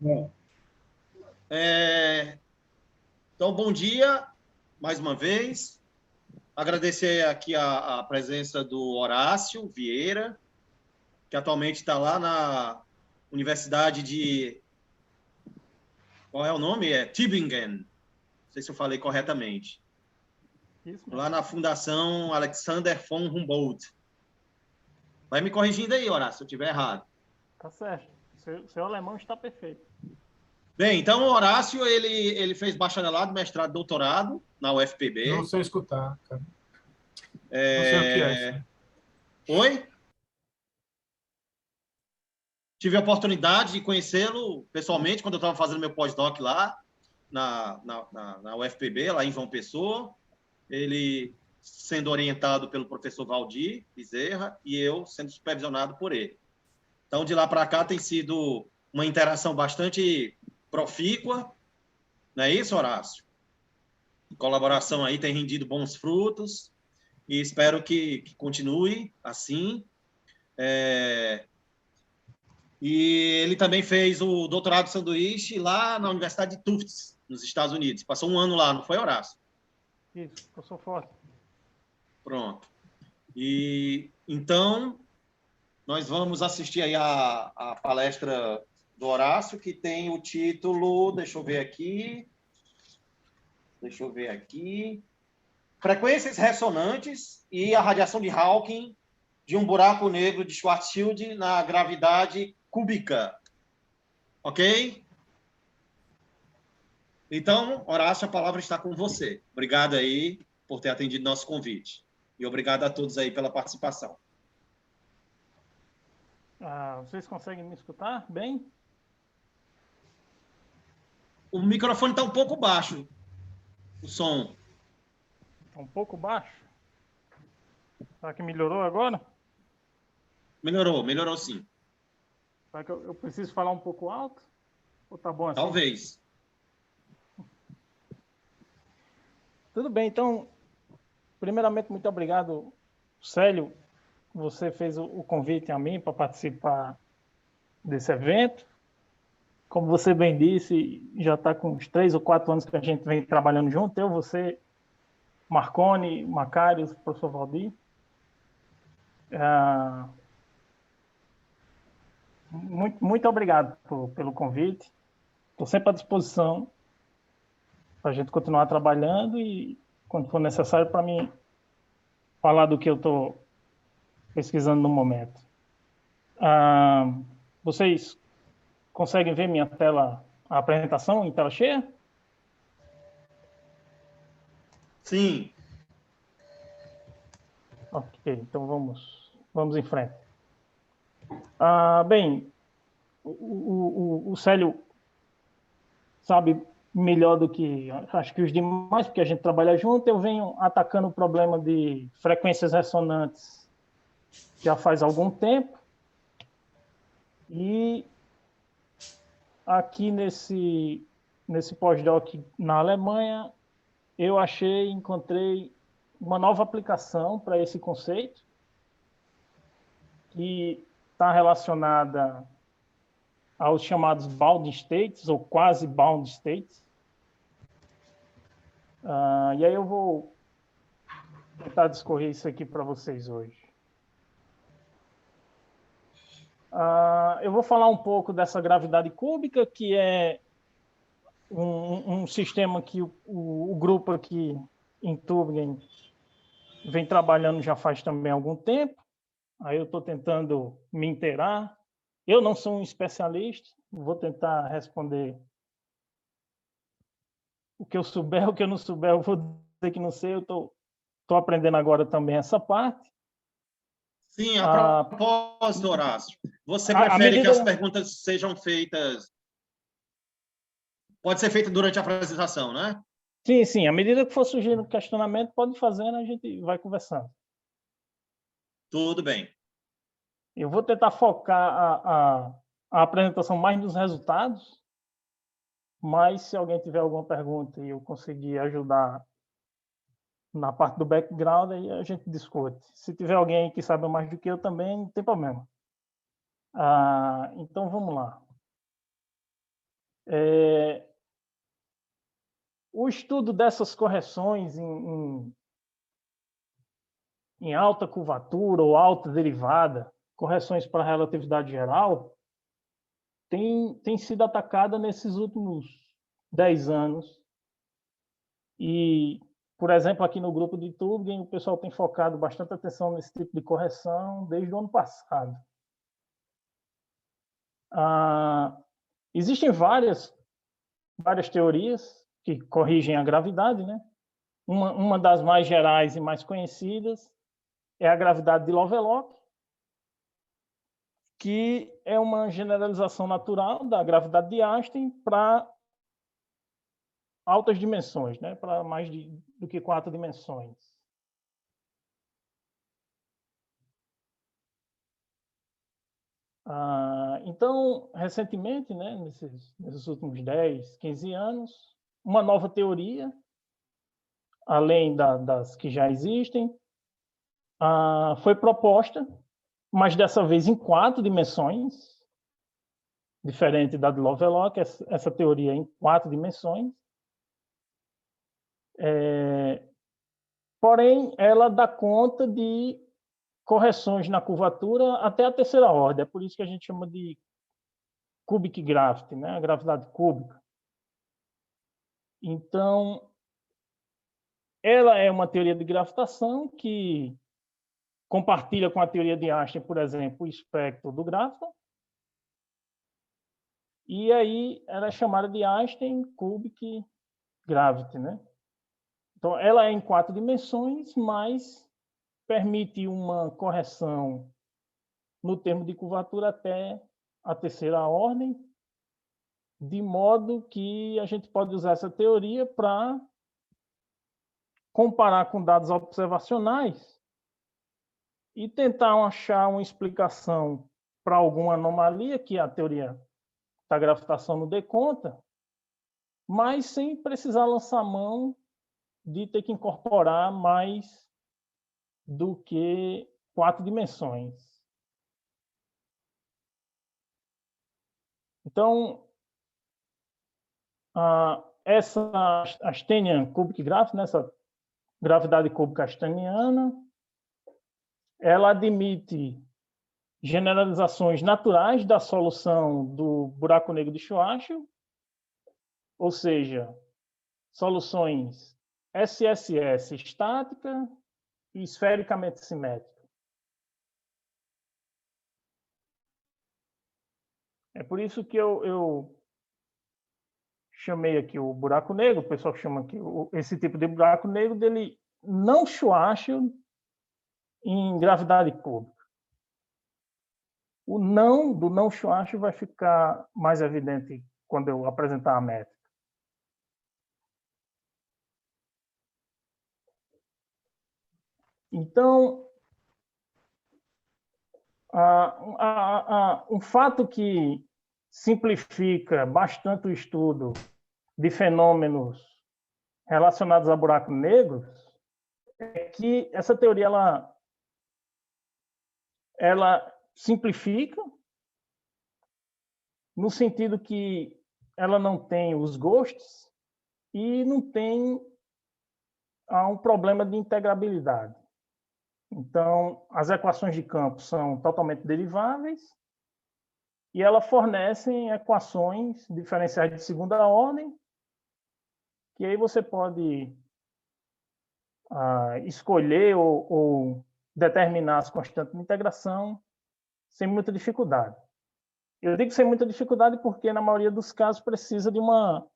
Bom, Então, bom dia, mais uma vez. Agradecer aqui a presença do Horácio Vieira, que atualmente está lá na Universidade de... Qual é o nome? Tübingen. Não sei se eu falei corretamente. Isso Lá mesmo. na Fundação Alexander von Humboldt. Vai me corrigindo aí, Horácio, se eu estiver errado. Tá certo. Seu alemão está perfeito. Bem, então o Horácio, ele fez bacharelado, mestrado, doutorado na não UFPB. sei escutar, cara. Não sei o que é isso. Oi? Tive a oportunidade de conhecê-lo pessoalmente quando eu estava fazendo meu pós-doc lá na UFPB, lá em João Pessoa. Ele sendo orientado pelo professor Valdir Bezerra e eu sendo supervisionado por ele. Então, de lá para cá tem sido uma interação bastante profícua, não é isso, Horácio? A colaboração aí tem rendido bons frutos e espero que continue assim. E ele também fez o doutorado de sanduíche lá na Universidade de Tufts, nos Estados Unidos. Passou um ano lá, não foi, Horácio? Isso, eu sou forte. Pronto. E então nós vamos assistir aí a palestra do Horácio, que tem o título, deixa eu ver aqui, Frequências ressonantes e a radiação de Hawking de um buraco negro de Schwarzschild na gravidade cúbica. Ok? Então, Horácio, a palavra está com você. Obrigado aí por ter atendido nosso convite. E obrigado a todos aí pela participação. Vocês conseguem me escutar bem? O microfone está um pouco baixo, o som. Tá um pouco baixo. Será que melhorou agora? Melhorou sim. Será que eu preciso falar um pouco alto? Ou tá bom assim? Talvez. Tudo bem, então, primeiramente, muito obrigado, Célio. Você fez o convite a mim para participar desse evento. Como você bem disse, já está com uns 3 ou 4 anos que a gente vem trabalhando junto. Eu, você, Marconi, Macários, professor Valdir. Muito obrigado pelo convite. Estou sempre à disposição para a gente continuar trabalhando e, quando for necessário, para mim falar do que eu estou pesquisando no momento. Vocês conseguem ver minha tela, a apresentação em tela cheia? Sim. Ok, então vamos em frente. Bem, o Célio sabe melhor do que acho que os demais, porque a gente trabalha junto. Eu venho atacando o problema de frequências ressonantes já faz algum tempo. E aqui nesse pós-doc na Alemanha, eu encontrei uma nova aplicação para esse conceito, que está relacionada aos chamados bound states, ou quase bound states. E aí eu vou tentar discorrer isso aqui para vocês hoje. Eu vou falar um pouco dessa gravidade cúbica, que é um sistema que o grupo aqui em Tübingen vem trabalhando já faz também algum tempo. Aí eu estou tentando me inteirar. Eu não sou um especialista, vou tentar responder o que eu souber, o que eu não souber, eu vou dizer que não sei. Eu estou aprendendo agora também essa parte. Sim, a propósito, Horácio, você prefere que as perguntas sejam feitas... Pode ser feita durante a apresentação, né? Sim. À medida que for surgindo questionamento, pode fazer, a gente vai conversando. Tudo bem. Eu vou tentar focar a apresentação mais nos resultados, mas se alguém tiver alguma pergunta e eu conseguir ajudar na parte do background, aí a gente discute. Se tiver alguém que saiba mais do que eu também, não tem problema. Então, vamos lá. O estudo dessas correções em alta curvatura ou alta derivada, correções para a relatividade geral, tem sido atacada nesses últimos 10 anos. E, por exemplo, aqui no grupo de Tübingen, o pessoal tem focado bastante atenção nesse tipo de correção desde o ano passado. Existem várias teorias que corrigem a gravidade, né? Uma das mais gerais e mais conhecidas é a gravidade de Lovelock, que é uma generalização natural da gravidade de Einstein para altas dimensões, né? Para mais do que 4 dimensões. Então, recentemente, né, nesses últimos 10, 15 anos, uma nova teoria, além das que já existem, foi proposta, mas dessa vez em 4 dimensões, diferente da de Lovelock, essa teoria em 4 dimensões. Porém, ela dá conta de correções na curvatura até a terceira ordem. É por isso que a gente chama de cubic gravity, né? A gravidade cúbica. Então, ela é uma teoria de gravitação que compartilha com a teoria de Einstein, por exemplo, o espectro do gráfico. E aí ela é chamada de Einstein Cubic Gravity, né? Então, ela é em 4 dimensões, mas permite uma correção no termo de curvatura até a terceira ordem, de modo que a gente pode usar essa teoria para comparar com dados observacionais e tentar achar uma explicação para alguma anomalia que a teoria da gravitação não dê conta, mas sem precisar lançar mão de ter que incorporar mais do que 4 dimensões. Então, essa Einsteinian Cubic Gravity, né, essa gravidade cúbica einsteiniana, ela admite generalizações naturais da solução do buraco negro de Schwarzschild, ou seja, soluções SSS estática e esfericamente simétrica. É por isso que eu chamei aqui o buraco negro, o pessoal chama aqui esse tipo de buraco negro dele não Schwarzschild em gravidade cúbica. O não do não Schwarzschild vai ficar mais evidente quando eu apresentar a métrica. Então, um fato que simplifica bastante o estudo de fenômenos relacionados a buracos negros é que essa teoria ela simplifica no sentido que ela não tem os ghosts e não tem um problema de integrabilidade. Então, as equações de campo são totalmente deriváveis e elas fornecem equações diferenciais de segunda ordem, que aí você pode escolher ou determinar as constantes de integração sem muita dificuldade. Eu digo sem muita dificuldade porque, na maioria dos casos, precisa de uma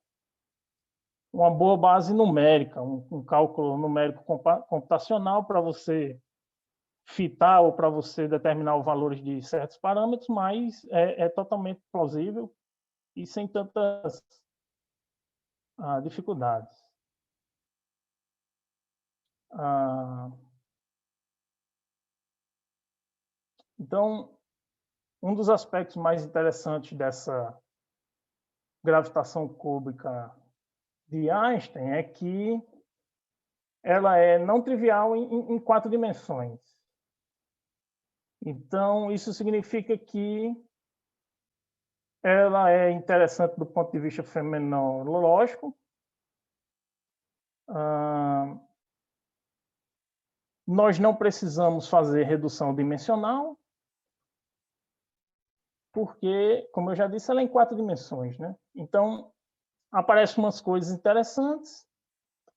boa base numérica, um cálculo numérico computacional para você fitar ou para você determinar os valores de certos parâmetros, mas é totalmente plausível e sem tantas dificuldades. Então, um dos aspectos mais interessantes dessa gravitação cúbica de Einstein é que ela é não trivial em 4 dimensões. Então, isso significa que ela é interessante do ponto de vista fenomenológico. Nós não precisamos fazer redução dimensional, porque, como eu já disse, ela é em 4 dimensões, né? Então, aparecem umas coisas interessantes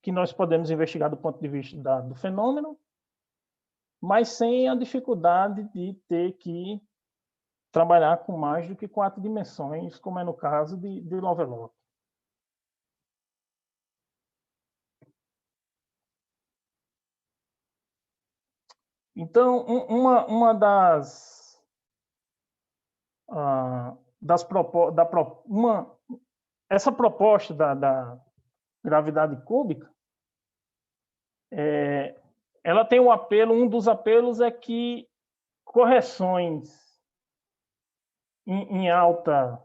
que nós podemos investigar do ponto de vista do fenômeno, mas sem a dificuldade de ter que trabalhar com mais do que 4 dimensões, como é no caso de Lovelock. Então, uma essa proposta da gravidade cúbica, ela tem um apelo. Um dos apelos é que correções em alta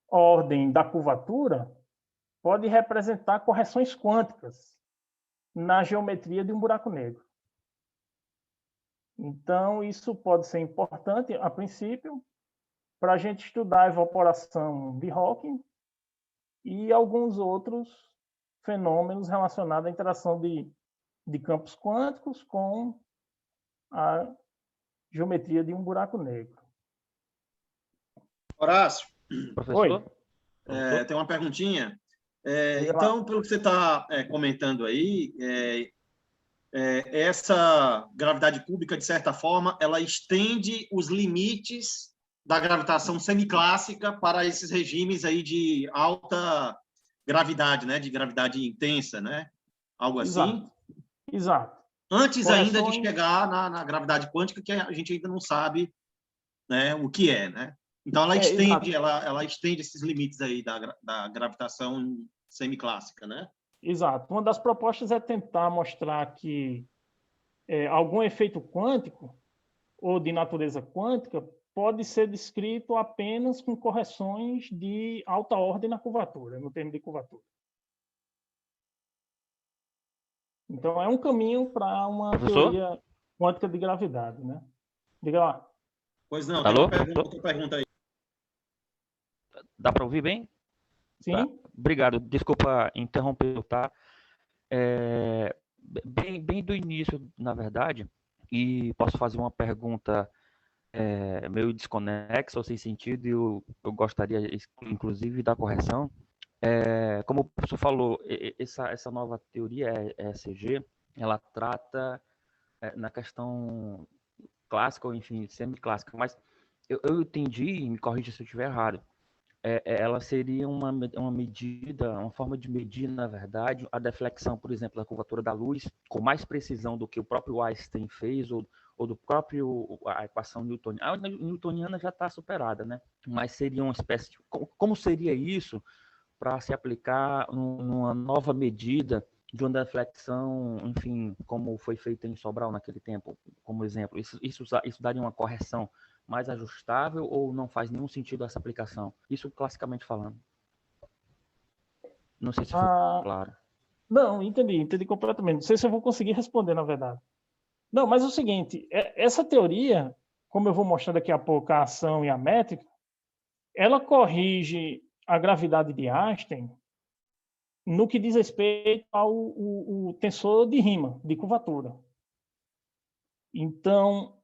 ordem da curvatura pode representar correções quânticas na geometria de um buraco negro. Então, isso pode ser importante, a princípio, para a gente estudar a evaporação de Hawking e alguns outros fenômenos relacionados à interação de campos quânticos com a geometria de um buraco negro. Horácio, Professor? tem uma perguntinha. Então, pelo que você está comentando aí, essa gravidade cúbica, de certa forma, ela estende os limites da gravitação semiclássica para esses regimes aí de alta gravidade, né? De gravidade intensa, né? Algo assim. Exato. Antes ainda de chegar na gravidade quântica, que a gente ainda não sabe, né, o que é, né? Então, ela estende esses limites aí da gravitação semiclássica, né? Exato. Uma das propostas é tentar mostrar que algum efeito quântico ou de natureza quântica pode ser descrito apenas com correções de alta ordem na curvatura, no termo de curvatura. Então, é um caminho para uma teoria quântica de gravidade, né? Diga lá. Pois não, Alô? tem outra pergunta aí. Dá para ouvir bem? Sim. Tá. Obrigado. Desculpa interromper, tá? Bem do início, na verdade, e posso fazer uma pergunta meio desconexa ou sem sentido, e eu gostaria, inclusive, da correção. Como o professor falou, essa nova teoria, ESG, ela trata na questão clássica, ou enfim, semiclássica, mas eu entendi, me corrija se eu estiver errado, ela seria uma medida, uma forma de medir, na verdade, a deflexão, por exemplo, da curvatura da luz, com mais precisão do que o próprio Einstein fez, ou do próprio a equação newtoniana. A newtoniana já está superada, né? Mas seria uma espécie de... Como seria isso para se aplicar numa nova medida de uma deflexão, enfim, como foi feito em Sobral naquele tempo, como exemplo? Isso daria uma correção mais ajustável ou não faz nenhum sentido essa aplicação? Isso classicamente falando. Não sei se foi claro. Não, entendi completamente. Não sei se eu vou conseguir responder, na verdade. Não, mas é o seguinte, essa teoria, como eu vou mostrar daqui a pouco a ação e a métrica, ela corrige a gravidade de Einstein no que diz respeito ao tensor de Riemann, de curvatura. Então,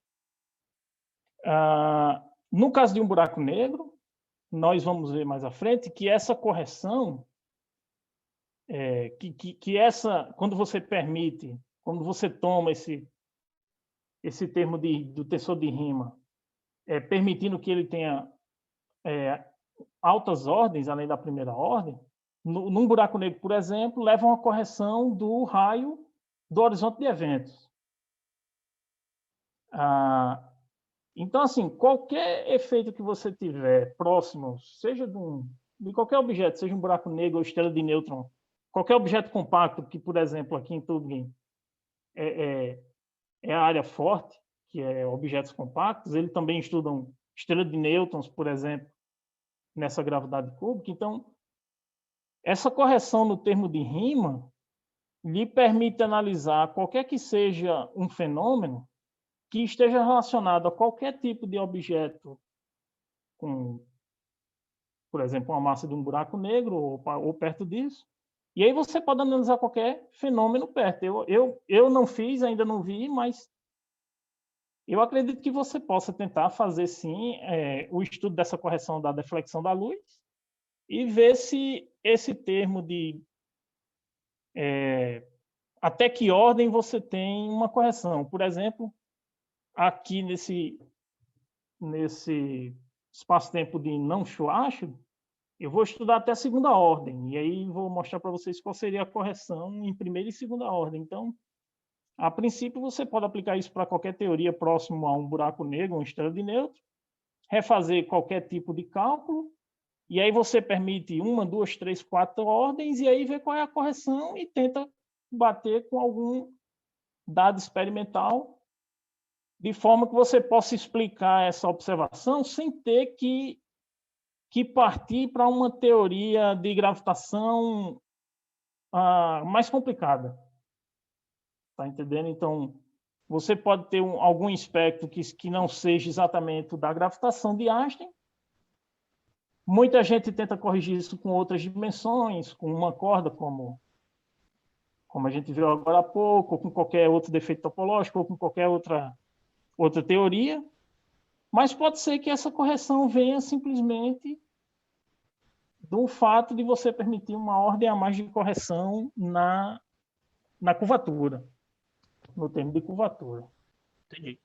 no caso de um buraco negro, nós vamos ver mais à frente que essa correção, quando você permite, quando você toma esse termo do tensor de Riemann, permitindo que ele tenha altas ordens, além da primeira ordem, num buraco negro, por exemplo, leva a uma correção do raio do horizonte de eventos. Então, assim, qualquer efeito que você tiver próximo, seja de qualquer objeto, seja um buraco negro ou estrela de nêutron, qualquer objeto compacto, que, por exemplo, aqui em Tübingen é a área forte, que é objetos compactos, eles também estudam estrela de nêutrons, por exemplo, nessa gravidade cúbica. Então, essa correção no termo de Riemann lhe permite analisar qualquer que seja um fenômeno que esteja relacionado a qualquer tipo de objeto com por exemplo, uma massa de um buraco negro ou perto disso. E aí você pode analisar qualquer fenômeno perto. Eu não fiz, ainda não vi, mas eu acredito que você possa tentar fazer, sim, o estudo dessa correção da deflexão da luz e ver se esse termo de até que ordem você tem uma correção. Por exemplo, aqui nesse espaço-tempo de não Schwarzschild, eu vou estudar até a segunda ordem, e aí vou mostrar para vocês qual seria a correção em primeira e segunda ordem. Então, a princípio, você pode aplicar isso para qualquer teoria próximo a um buraco negro, uma estrela de nêutrons, refazer qualquer tipo de cálculo, e aí você permite 1, 2, 3, 4 ordens, e aí vê qual é a correção e tenta bater com algum dado experimental, de forma que você possa explicar essa observação sem ter que partir para uma teoria de gravitação mais complicada. Tá entendendo? Então, você pode ter algum espectro que não seja exatamente o da gravitação de Einstein. Muita gente tenta corrigir isso com outras dimensões, com uma corda, como a gente viu agora há pouco, ou com qualquer outro defeito topológico, ou com qualquer outra teoria. Mas pode ser que essa correção venha simplesmente do fato de você permitir uma ordem a mais de correção na curvatura, no termo de curvatura. Entendi.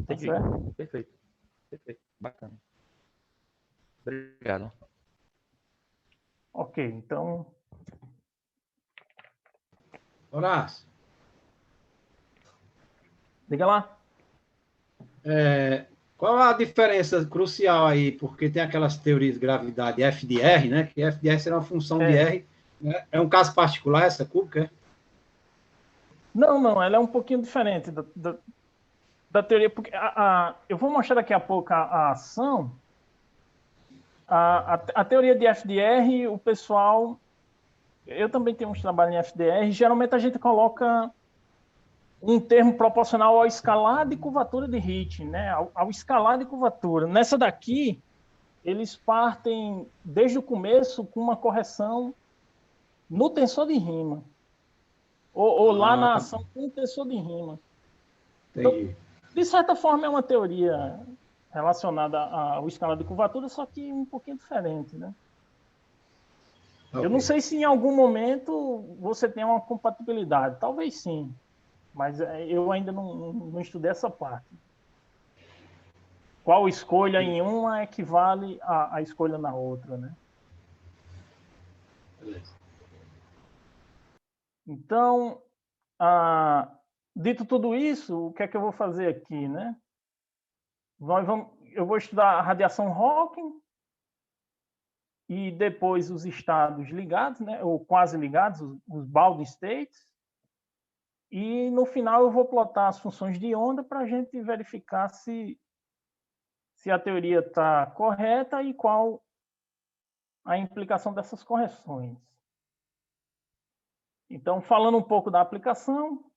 Tá Entendi. certo? Perfeito. Perfeito. Bacana. Obrigado. Ok, então... Horácio, Diga lá. qual a diferença crucial aí? Porque tem aquelas teorias de gravidade F de R, né? Que F de R será uma função de R. Né? É um caso particular essa cúbica? Não, ela é um pouquinho diferente da teoria, porque eu vou mostrar daqui a pouco a ação. A teoria de FDR, o pessoal... Eu também tenho uns trabalhos em FDR. Geralmente a gente coloca um termo proporcional ao escalar de curvatura de Hitch, né? Ao escalar de curvatura. Nessa daqui, eles partem desde o começo com uma correção no tensor de Riemann. Ou lá na ação com o tensor de Riemann. Então, de certa forma, é uma teoria relacionada ao escalar de curvatura, só que um pouquinho diferente, né? Okay. Eu não sei se em algum momento você tem uma compatibilidade. Talvez sim, mas eu ainda não estudei essa parte. Qual escolha em uma equivale à escolha na outra, né? Beleza. Então, dito tudo isso, o que é que eu vou fazer aqui, né? Eu vou estudar a radiação Hawking e depois os estados ligados, né? Ou quase ligados, os Baldwin states. E no final eu vou plotar as funções de onda para a gente verificar se a teoria está correta e qual a implicação dessas correções. Então, falando um pouco da aplicação,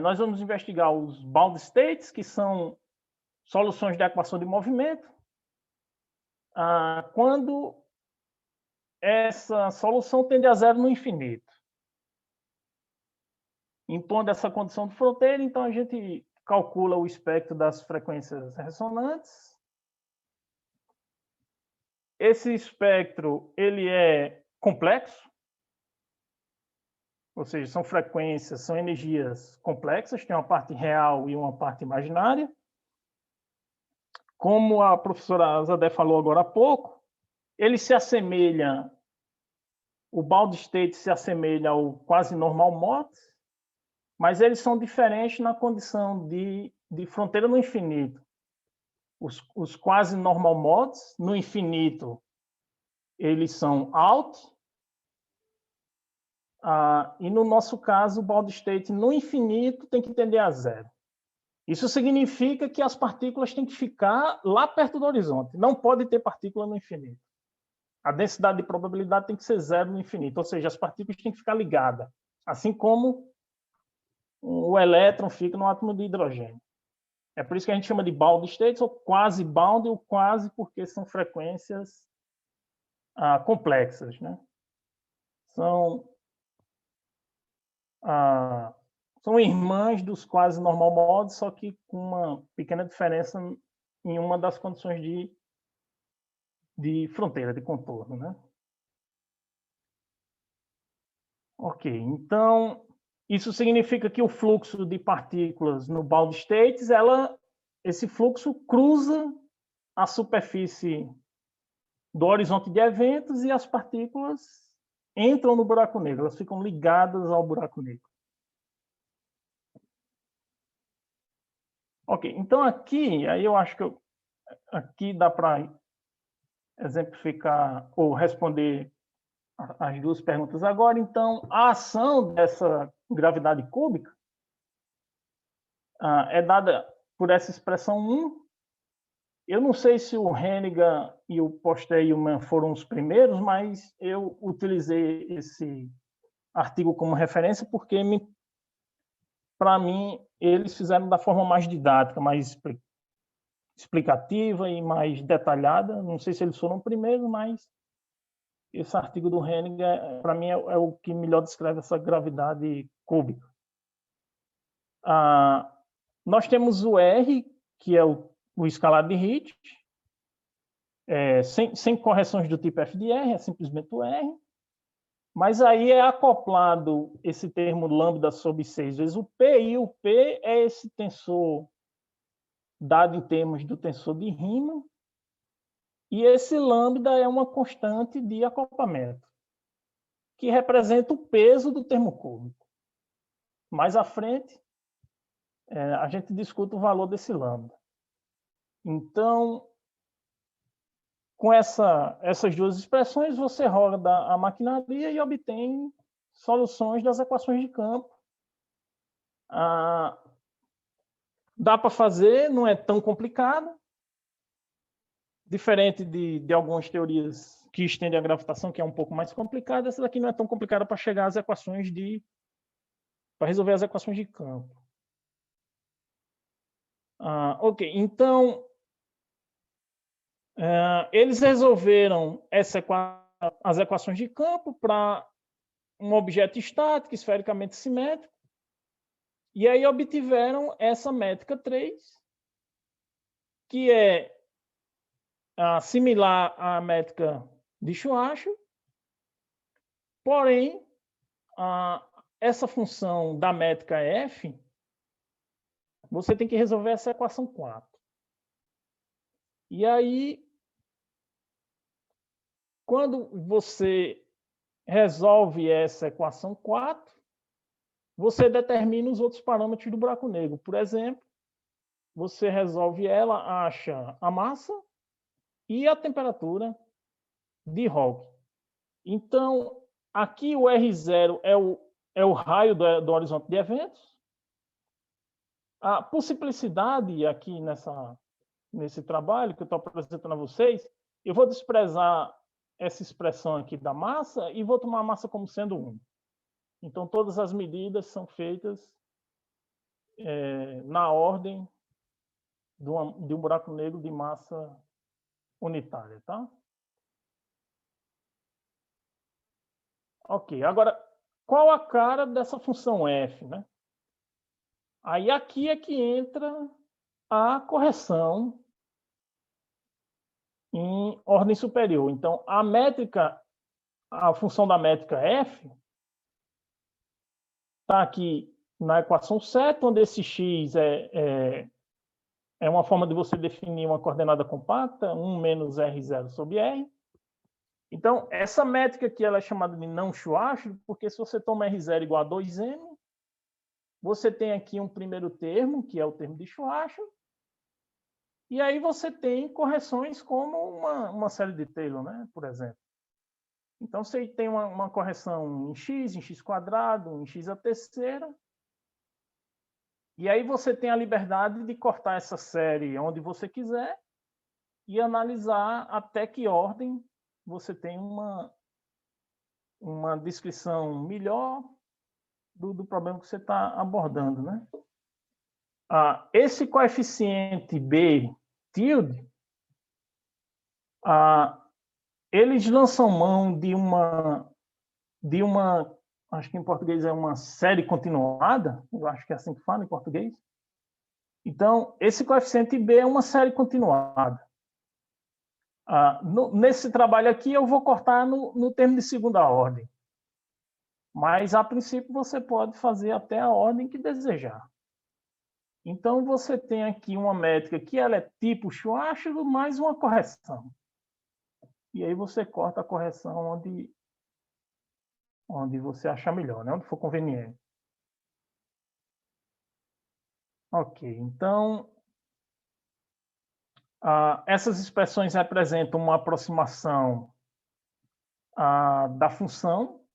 nós vamos investigar os Baldwin states, que são soluções de equação de movimento, quando essa solução tende a zero no infinito. Impondo essa condição de fronteira, então a gente calcula o espectro das frequências ressonantes. Esse espectro ele é complexo, ou seja, são frequências, são energias complexas, tem uma parte real e uma parte imaginária. Como a professora Zadé falou agora há pouco, ele se assemelha, o Baldwin state se assemelha ao quase normal mode, mas eles são diferentes na condição de fronteira no infinito. Os quase normal modes, no infinito, eles são out, e no nosso caso, o Baldwin state no infinito tem que tender a zero. Isso significa que as partículas têm que ficar lá perto do horizonte. Não pode ter partícula no infinito. A densidade de probabilidade tem que ser zero no infinito, ou seja, as partículas têm que ficar ligadas, assim como o elétron fica no átomo de hidrogênio. É por isso que a gente chama de bound states ou quase bound, ou quase porque são frequências complexas, né? São irmãs dos quase normal mods, só que com uma pequena diferença em uma das condições de fronteira, de contorno, né? Ok, então isso significa que o fluxo de partículas no bound states, esse fluxo cruza a superfície do horizonte de eventos e as partículas entram no buraco negro, elas ficam ligadas ao buraco negro. Ok, então aí eu acho que aqui dá para exemplificar ou responder as duas perguntas agora. Então, a ação dessa gravidade cúbica é dada por essa expressão 1. Eu não sei se o Hennigan e o Postman foram os primeiros, mas eu utilizei esse artigo como referência porque, para mim, eles fizeram da forma mais didática, mais explicativa e mais detalhada. Não sei se eles foram primeiros, mas esse artigo do Hennigan, para mim, é o que melhor descreve essa gravidade cúbica. Nós temos o R, que é o escalar de Ritchie, sem correções do tipo f de R, é simplesmente o R. Mas aí é acoplado esse termo lambda sobre 6 vezes o P, e o P é esse tensor dado em termos do tensor de Riemann, e esse lambda é uma constante de acoplamento, que representa o peso do termo cúbico. Mais à frente, a gente discute o valor desse lambda. Então, com essas duas expressões, você roda a maquinaria e obtém soluções das equações de campo. Dá para fazer, não é tão complicado. Diferente de algumas teorias que estendem a gravitação, que é um pouco mais complicada, essa daqui não é tão complicada para chegar às equações para resolver as equações de campo. Ok, então eles resolveram as equações de campo para um objeto estático, esfericamente simétrico, e aí obtiveram essa métrica 3, que é similar à métrica de Schwarzschild, porém, essa função da métrica f, você tem que resolver essa equação 4. E aí, quando você resolve essa equação 4, você determina os outros parâmetros do buraco negro. Por exemplo, você resolve ela, acha a massa e a temperatura de Hawking. Então, aqui o R0 é o raio do horizonte de eventos. Por simplicidade, aqui nesse trabalho que eu estou apresentando a vocês, eu vou desprezar essa expressão aqui da massa e vou tomar a massa como sendo 1. Então, todas as medidas são feitas na ordem de um buraco negro de massa unitária, tá? Ok, agora, qual a cara dessa função f, né? Aí aqui é que entra a correção em ordem superior. Então, a função da métrica f está aqui na equação 7, onde esse x é uma forma de você definir uma coordenada compacta, 1 menos R0 sobre R. Então, essa métrica aqui ela é chamada de não Schwarzschild, porque se você toma R0 igual a 2m, você tem aqui um primeiro termo, que é o termo de Schwarzschild, e aí você tem correções como uma série de Taylor, né, por exemplo. Então, você tem uma correção em x quadrado, em x à terceira, e aí você tem a liberdade de cortar essa série onde você quiser e analisar até que ordem você tem uma descrição melhor do problema que você está abordando, né? Esse coeficiente B tilde, eles lançam mão de uma, acho que em português é uma série continuada, eu acho que é assim que fala em português. Então, esse coeficiente B é uma série continuada. Nesse trabalho aqui, eu vou cortar no termo de segunda ordem. Mas, a princípio, você pode fazer até a ordem que desejar. Então, você tem aqui uma métrica que ela é tipo Schwarzschild mais uma correção. E aí você corta a correção onde você achar melhor, né? Onde for conveniente. Ok, então, essas expressões representam uma aproximação da função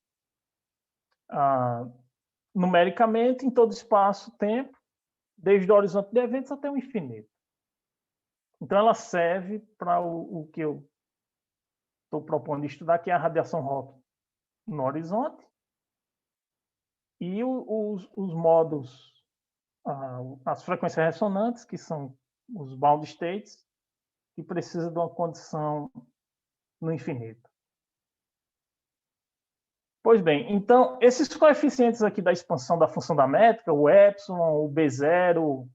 numericamente em todo espaço-tempo, desde o horizonte de eventos até o infinito. Então, ela serve para o que eu estou propondo estudar, que é a radiação Hawking no horizonte, e os modos, as frequências ressonantes, que são os bound states, que precisam de uma condição no infinito. Pois bem, então, esses coeficientes aqui da expansão da função da métrica, o epsilon, o B0,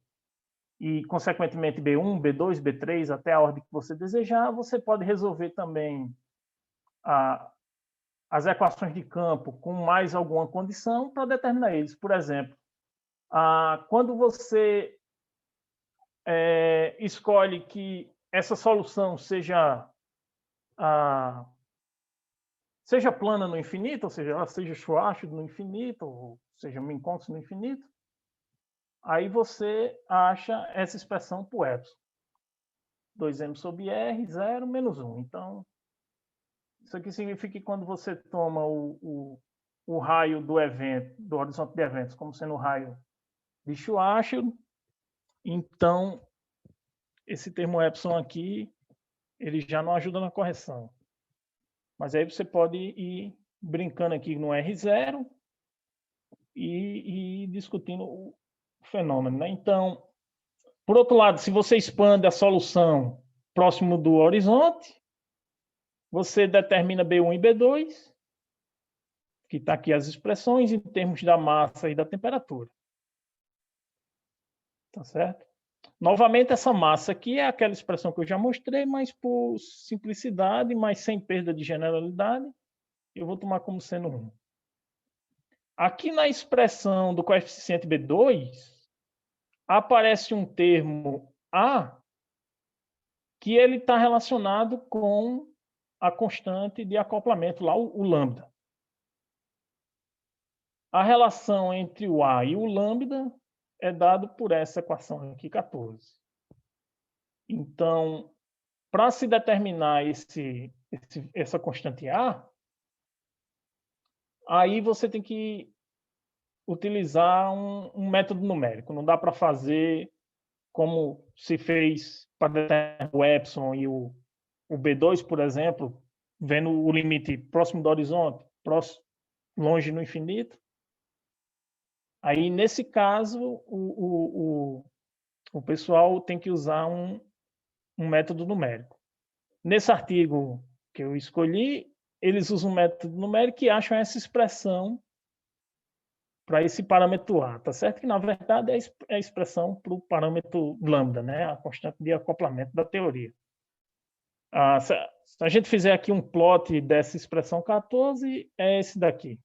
e, consequentemente, B1, B2, B3, até a ordem que você desejar, você pode resolver também as equações de campo com mais alguma condição para determinar eles. Por exemplo, quando você escolhe que essa solução seja plana no infinito, ou seja, ela seja Schwarzschild no infinito, ou seja, Minkowski no infinito, aí você acha essa expressão para o epsilon. 2m sobre r, 0, menos 1. Então, isso aqui significa que quando você toma o raio do evento, do horizonte de eventos, como sendo o raio de Schwarzschild, então, esse termo epsilon aqui, ele já não ajuda na correção. Mas aí você pode ir brincando aqui no R0 e discutindo o fenômeno, né? Então, por outro lado, se você expande a solução próximo do horizonte, você determina B1 e B2, que está aqui as expressões em termos da massa e da temperatura. Tá certo? Novamente, essa massa aqui é aquela expressão que eu já mostrei, mas por simplicidade, mas sem perda de generalidade, eu vou tomar como sendo 1. Aqui na expressão do coeficiente B2, aparece um termo A, que ele está relacionado com a constante de acoplamento, lá o lambda. A relação entre o A e o lambda é dado por essa equação aqui, 14. Então, para se determinar essa constante A, aí você tem que utilizar um método numérico. Não dá para fazer como se fez para determinar o epsilon e o B2, por exemplo, vendo o limite próximo do horizonte, longe no infinito. Aí, nesse caso, o pessoal tem que usar um método numérico. Nesse artigo que eu escolhi, eles usam um método numérico e acham essa expressão para esse parâmetro A, tá certo? Que, na verdade, é a expressão para o parâmetro lambda, né? A constante de acoplamento da teoria. Se a gente fizer aqui um plot dessa expressão 14, é esse daqui.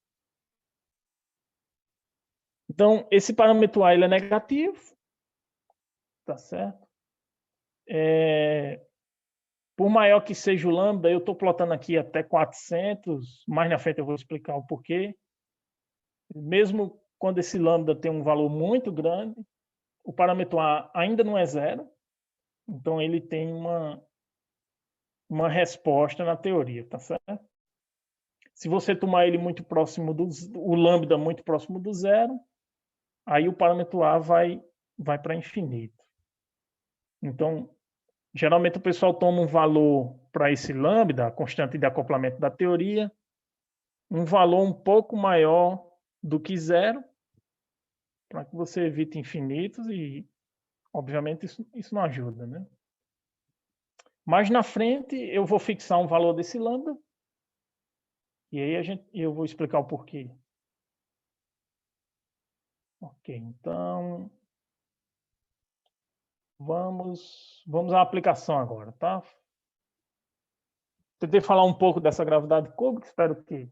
Então, esse parâmetro A ele é negativo, tá certo? Por maior que seja o lambda, eu estou plotando aqui até 400, mais na frente eu vou explicar o porquê. Mesmo quando esse lambda tem um valor muito grande, o parâmetro A ainda não é 0, então ele tem uma resposta na teoria, tá certo? Se você tomar ele muito próximo o lambda muito próximo do 0, aí o parâmetro A vai para infinito. Então, geralmente o pessoal toma um valor para esse lambda, a constante de acoplamento da teoria, um valor um pouco maior do que 0, para que você evite infinitos e obviamente isso não ajuda, né? Mas na frente eu vou fixar um valor desse lambda, e aí eu vou explicar o porquê. Ok, então vamos à aplicação agora, tá? Tentei falar um pouco dessa gravidade cúbica, espero que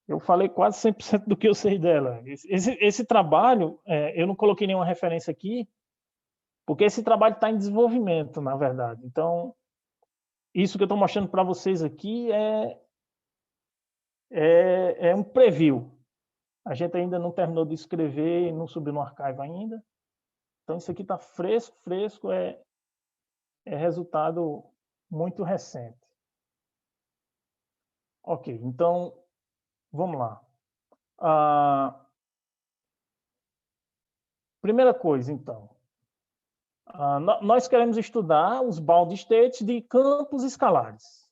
eu falei quase 100% do que eu sei dela. Esse trabalho, eu não coloquei nenhuma referência aqui, porque esse trabalho está em desenvolvimento, na verdade. Então, isso que eu estou mostrando para vocês aqui é um preview. A gente ainda não terminou de escrever, não subiu no arquivo ainda. Então, isso aqui está fresco, é resultado muito recente. Ok, então, vamos lá. Primeira coisa, então. Nós queremos estudar os bound states de campos escalares.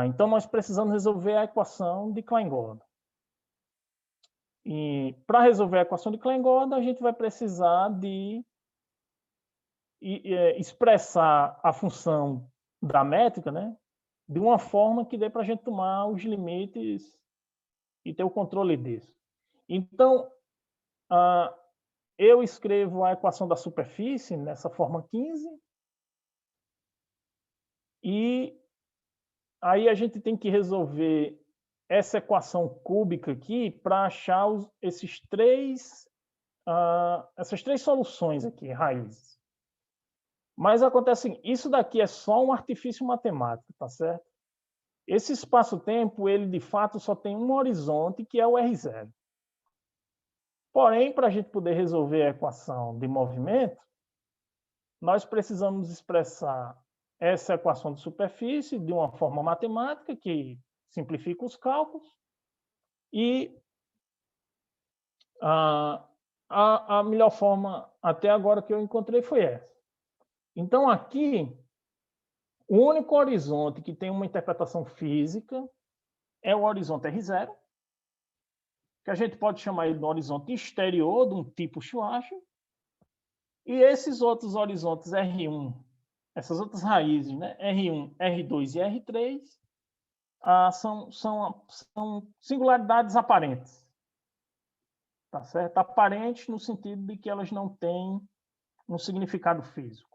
Então, nós precisamos resolver a equação de Klein-Gordon. E para resolver a equação de Klein-Gordon, a gente vai precisar de expressar a função da métrica, né, de uma forma que dê para a gente tomar os limites e ter o controle disso. Então, eu escrevo a equação da superfície nessa forma 15, e aí a gente tem que resolver essa equação cúbica aqui para achar essas três soluções aqui, raízes. Mas acontece assim, isso daqui é só um artifício matemático, tá certo? Esse espaço-tempo, ele de fato só tem um horizonte, que é o R0. Porém, para a gente poder resolver a equação de movimento, nós precisamos expressar essa equação de superfície de uma forma matemática que simplifica os cálculos, e a melhor forma até agora que eu encontrei foi essa. Então, aqui, o único horizonte que tem uma interpretação física é o horizonte R0, que a gente pode chamar ele de um horizonte exterior, de um tipo Schwarzschild, e esses outros horizontes R1, essas outras raízes, né, R1, R2 e R3, são singularidades aparentes. Tá certo? Aparentes no sentido de que elas não têm um significado físico.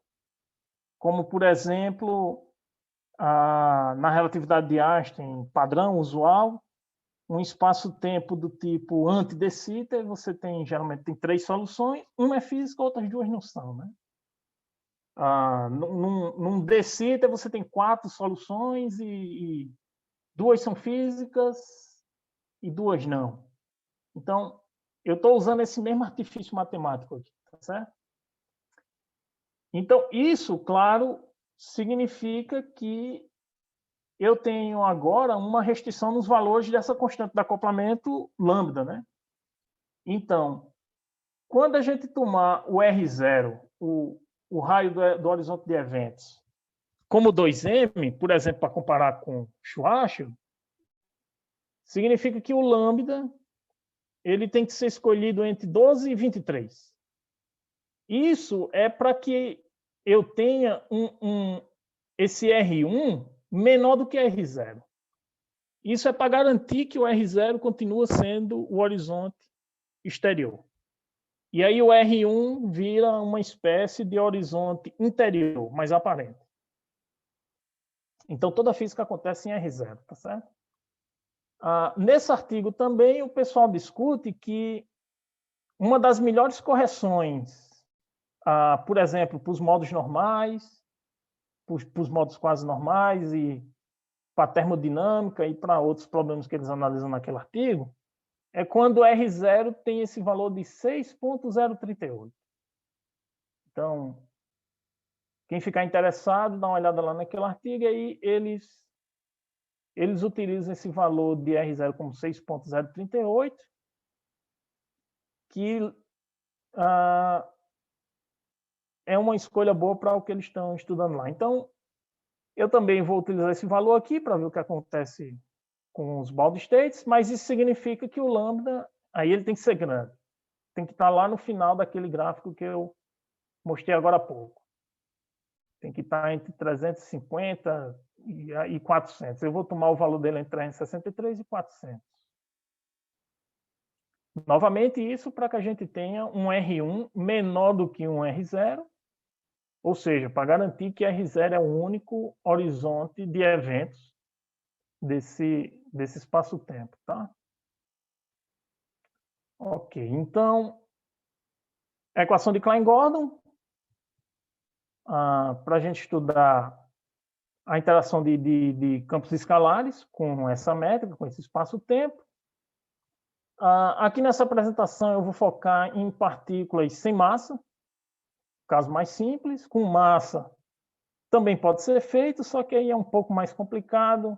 Como, por exemplo, na relatividade de Einstein padrão, usual, um espaço-tempo do tipo anti-de Sitter, você geralmente tem três soluções, uma é física, outras duas não são, né? Num de Sitter você tem 4 soluções e 2 são físicas e 2 não. Então, eu estou usando esse mesmo artifício matemático aqui, tá certo? Então, isso, claro, significa que eu tenho agora uma restrição nos valores dessa constante de acoplamento lambda, né? Então, quando a gente tomar o R0, o raio do horizonte de eventos, como 2m, por exemplo, para comparar com Schwarzschild, significa que o lambda ele tem que ser escolhido entre 12 e 23. Isso é para que eu tenha esse R1 menor do que R0. Isso é para garantir que o R0 continua sendo o horizonte exterior. E aí o R1 vira uma espécie de horizonte interior, mais aparente. Então toda a física acontece em R0, tá certo? Nesse artigo também o pessoal discute que uma das melhores correções, por exemplo, para os modos normais, para os modos quase normais e para a termodinâmica e para outros problemas que eles analisam naquele artigo, é quando o R0 tem esse valor de 6.038. Então, quem ficar interessado, dá uma olhada lá naquele artigo, e aí eles utilizam esse valor de R0 como 6.038, que é uma escolha boa para o que eles estão estudando lá. Então, eu também vou utilizar esse valor aqui para ver o que acontece com os bound states, mas isso significa que o lambda, aí ele tem que ser grande. tem que estar lá no final daquele gráfico que eu mostrei agora há pouco. Tem que estar entre 350 e 400. Eu vou tomar o valor dele entre 363 e 400. Novamente, isso para que a gente tenha um R1 menor do que um R0, ou seja, para garantir que R0 é o único horizonte de eventos desse espaço-tempo, tá? Ok, então, a equação de Klein-Gordon, para a gente estudar a interação de campos escalares com essa métrica, com esse espaço-tempo. Aqui nessa apresentação eu vou focar em partículas sem massa, caso mais simples. Com massa também pode ser feito, só que aí é um pouco mais complicado.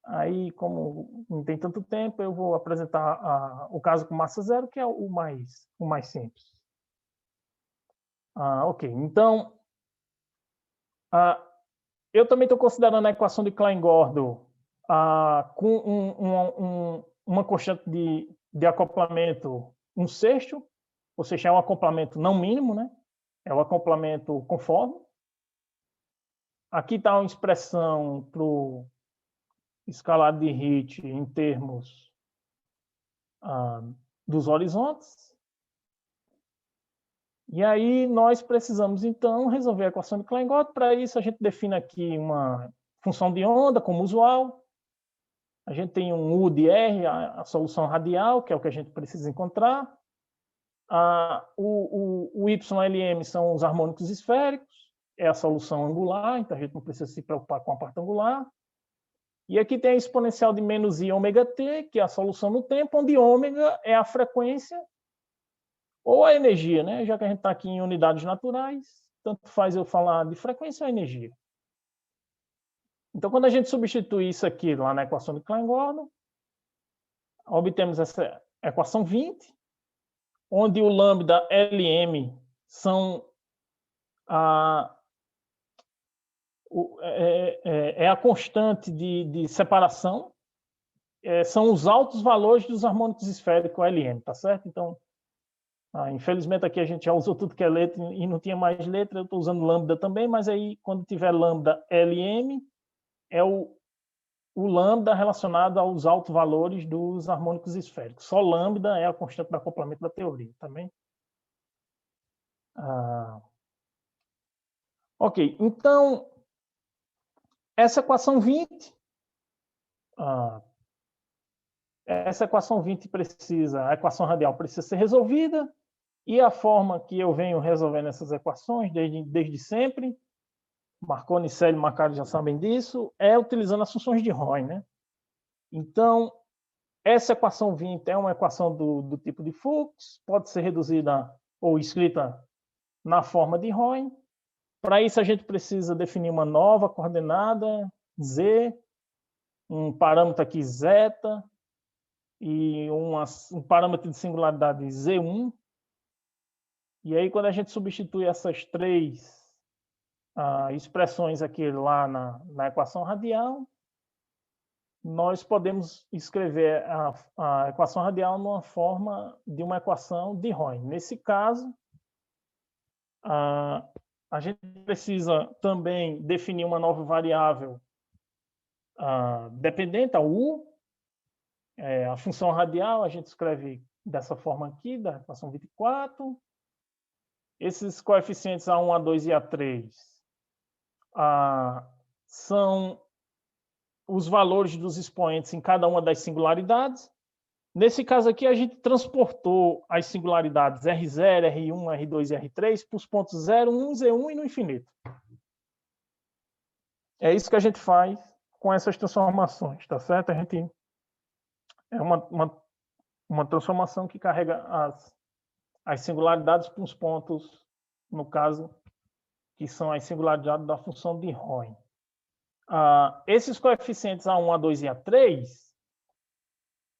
Aí, como não tem tanto tempo, eu vou apresentar o caso com massa zero, que é o mais simples. Ok, então, eu também estou considerando a equação de Klein-Gordon com uma constante de acoplamento 1/6, ou seja, é um acoplamento não mínimo, né? É o acoplamento conforme. Aqui está uma expressão para o escalado de Ritch em termos dos horizontes. E aí nós precisamos, então, resolver a equação de Klein-Gordon. Para isso, a gente define aqui uma função de onda, como usual. A gente tem um U de R, a solução radial, que é o que a gente precisa encontrar. O Y e LM são os harmônicos esféricos, é a solução angular, então a gente não precisa se preocupar com a parte angular. E aqui tem a exponencial de menos I ômega t, que é a solução no tempo, onde ômega é a frequência ou a energia, né? Já que a gente está aqui em unidades naturais, tanto faz eu falar de frequência ou energia. Então, quando a gente substitui isso aqui lá na equação de Klein-Gordon, obtemos essa equação 20, onde o lambda LM são a constante de separação, são os altos valores dos harmônicos esféricos LM, tá certo? Então, infelizmente aqui a gente já usou tudo que é letra e não tinha mais letra, eu estou usando lambda também, mas aí quando tiver lambda LM, é o lambda relacionado aos altos valores dos harmônicos esféricos. Só lambda é a constante de acoplamento da teoria, também. Ok, então, essa equação 20, a equação radial precisa ser resolvida, e a forma que eu venho resolvendo essas equações desde sempre, Marconi, Célio e Macari já sabem disso, é utilizando as funções de Roy, né? Então, essa equação 20 é uma equação do tipo de Fuchs, pode ser reduzida ou escrita na forma de Roy. Para isso, a gente precisa definir uma nova coordenada, z, um parâmetro aqui, zeta, e um parâmetro de singularidade, z1. E aí, quando a gente substitui essas três expressões aqui lá na equação radial, nós podemos escrever a equação radial numa forma de uma equação de Roy. Nesse caso, a gente precisa também definir uma nova variável dependente, a U. A função radial a gente escreve dessa forma aqui, da equação 24. Esses coeficientes A1, A2 e A3 são os valores dos expoentes em cada uma das singularidades. Nesse caso aqui, a gente transportou as singularidades R0, R1, R2 e R3 para os pontos 0, 1, Z1 e no infinito. É isso que a gente faz com essas transformações, tá certo? É uma transformação que carrega as singularidades para os pontos, no caso, que são as singularidades da função de Roy. Esses coeficientes A1, A2 e A3,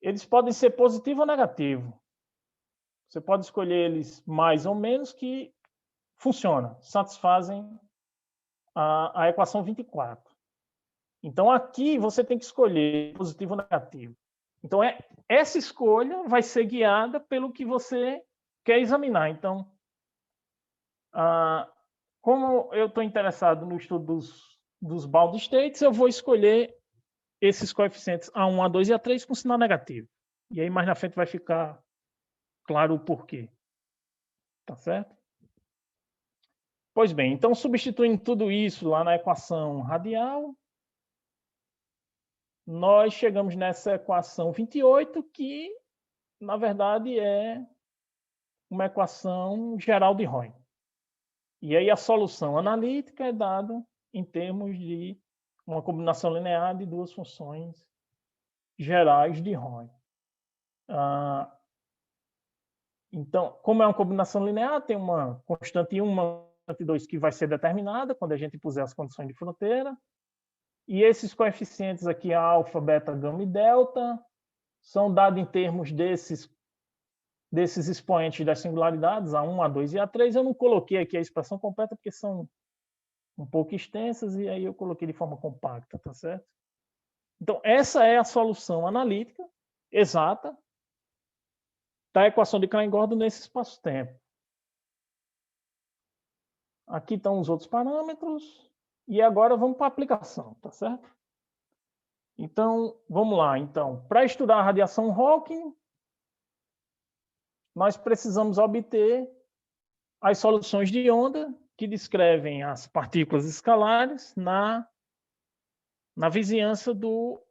eles podem ser positivo ou negativo. Você pode escolher eles mais ou menos, que funciona, satisfazem a equação 24. Então, aqui você tem que escolher positivo ou negativo. Então, essa escolha vai ser guiada pelo que você quer examinar. Então, como eu estou interessado no estudo dos bound states, eu vou escolher esses coeficientes A1, A2 e A3 com sinal negativo. E aí, mais na frente, vai ficar claro o porquê. Tá certo? Pois bem, então, substituindo tudo isso lá na equação radial, nós chegamos nessa equação 28, que, na verdade, é uma equação geral de Roy. E aí a solução analítica é dada em termos de uma combinação linear de duas funções gerais de Roy. Então, como é uma combinação linear, tem uma constante 1, uma constante 2 que vai ser determinada quando a gente puser as condições de fronteira. E esses coeficientes aqui, alfa, beta, gama e delta, são dados em termos desses expoentes das singularidades, A1, A2 e A3. Eu não coloquei aqui a expressão completa porque são um pouco extensas e aí eu coloquei de forma compacta, tá certo? Então, essa é a solução analítica exata da equação de Klein-Gordon nesse espaço-tempo. Aqui estão os outros parâmetros e agora vamos para a aplicação, tá certo? Então, vamos lá. Então, para estudar a radiação Hawking, nós precisamos obter as soluções de onda que descrevem as partículas escalares na vizinhança do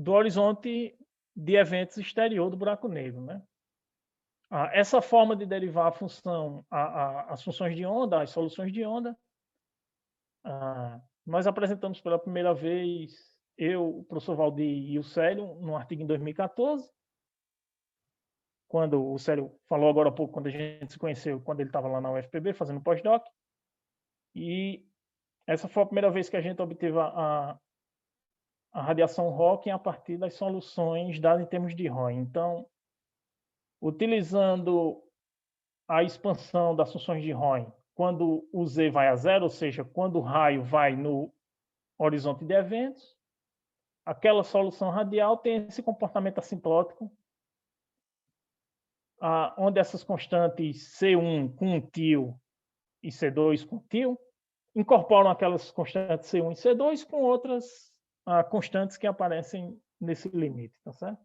horizonte de eventos exterior do buraco negro, né? Essa forma de derivar a função, as funções de onda, as soluções de onda, nós apresentamos pela primeira vez, eu, o professor Valdir e o Célio, num artigo em 2014, quando o Célio falou agora há pouco, quando a gente se conheceu, quando ele estava lá na UFPB fazendo pós-doc. E essa foi a primeira vez que a gente obteve a radiação Hawking a partir das soluções dadas em termos de Roy. Então, utilizando a expansão das funções de Roy, quando o Z vai a zero, ou seja, quando o raio vai no horizonte de eventos, aquela solução radial tem esse comportamento assintótico, onde essas constantes C1 com til e C2 com til incorporam aquelas constantes C1 e C2 com outras constantes que aparecem nesse limite, tá certo?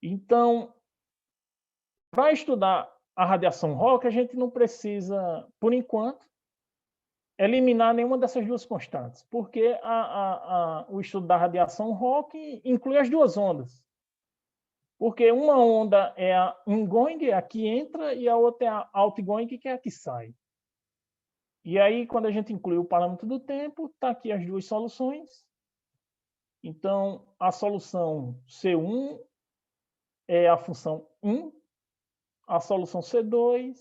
Então, para estudar a radiação Hawking, a gente não precisa, por enquanto, eliminar nenhuma dessas duas constantes, porque o estudo da radiação Hawking inclui as duas ondas. Porque uma onda é a ingoing, a que entra, e a outra é a outgoing, que é a que sai. E aí, quando a gente inclui o parâmetro do tempo, está aqui as duas soluções. Então, a solução C1 é a função 1, a solução C2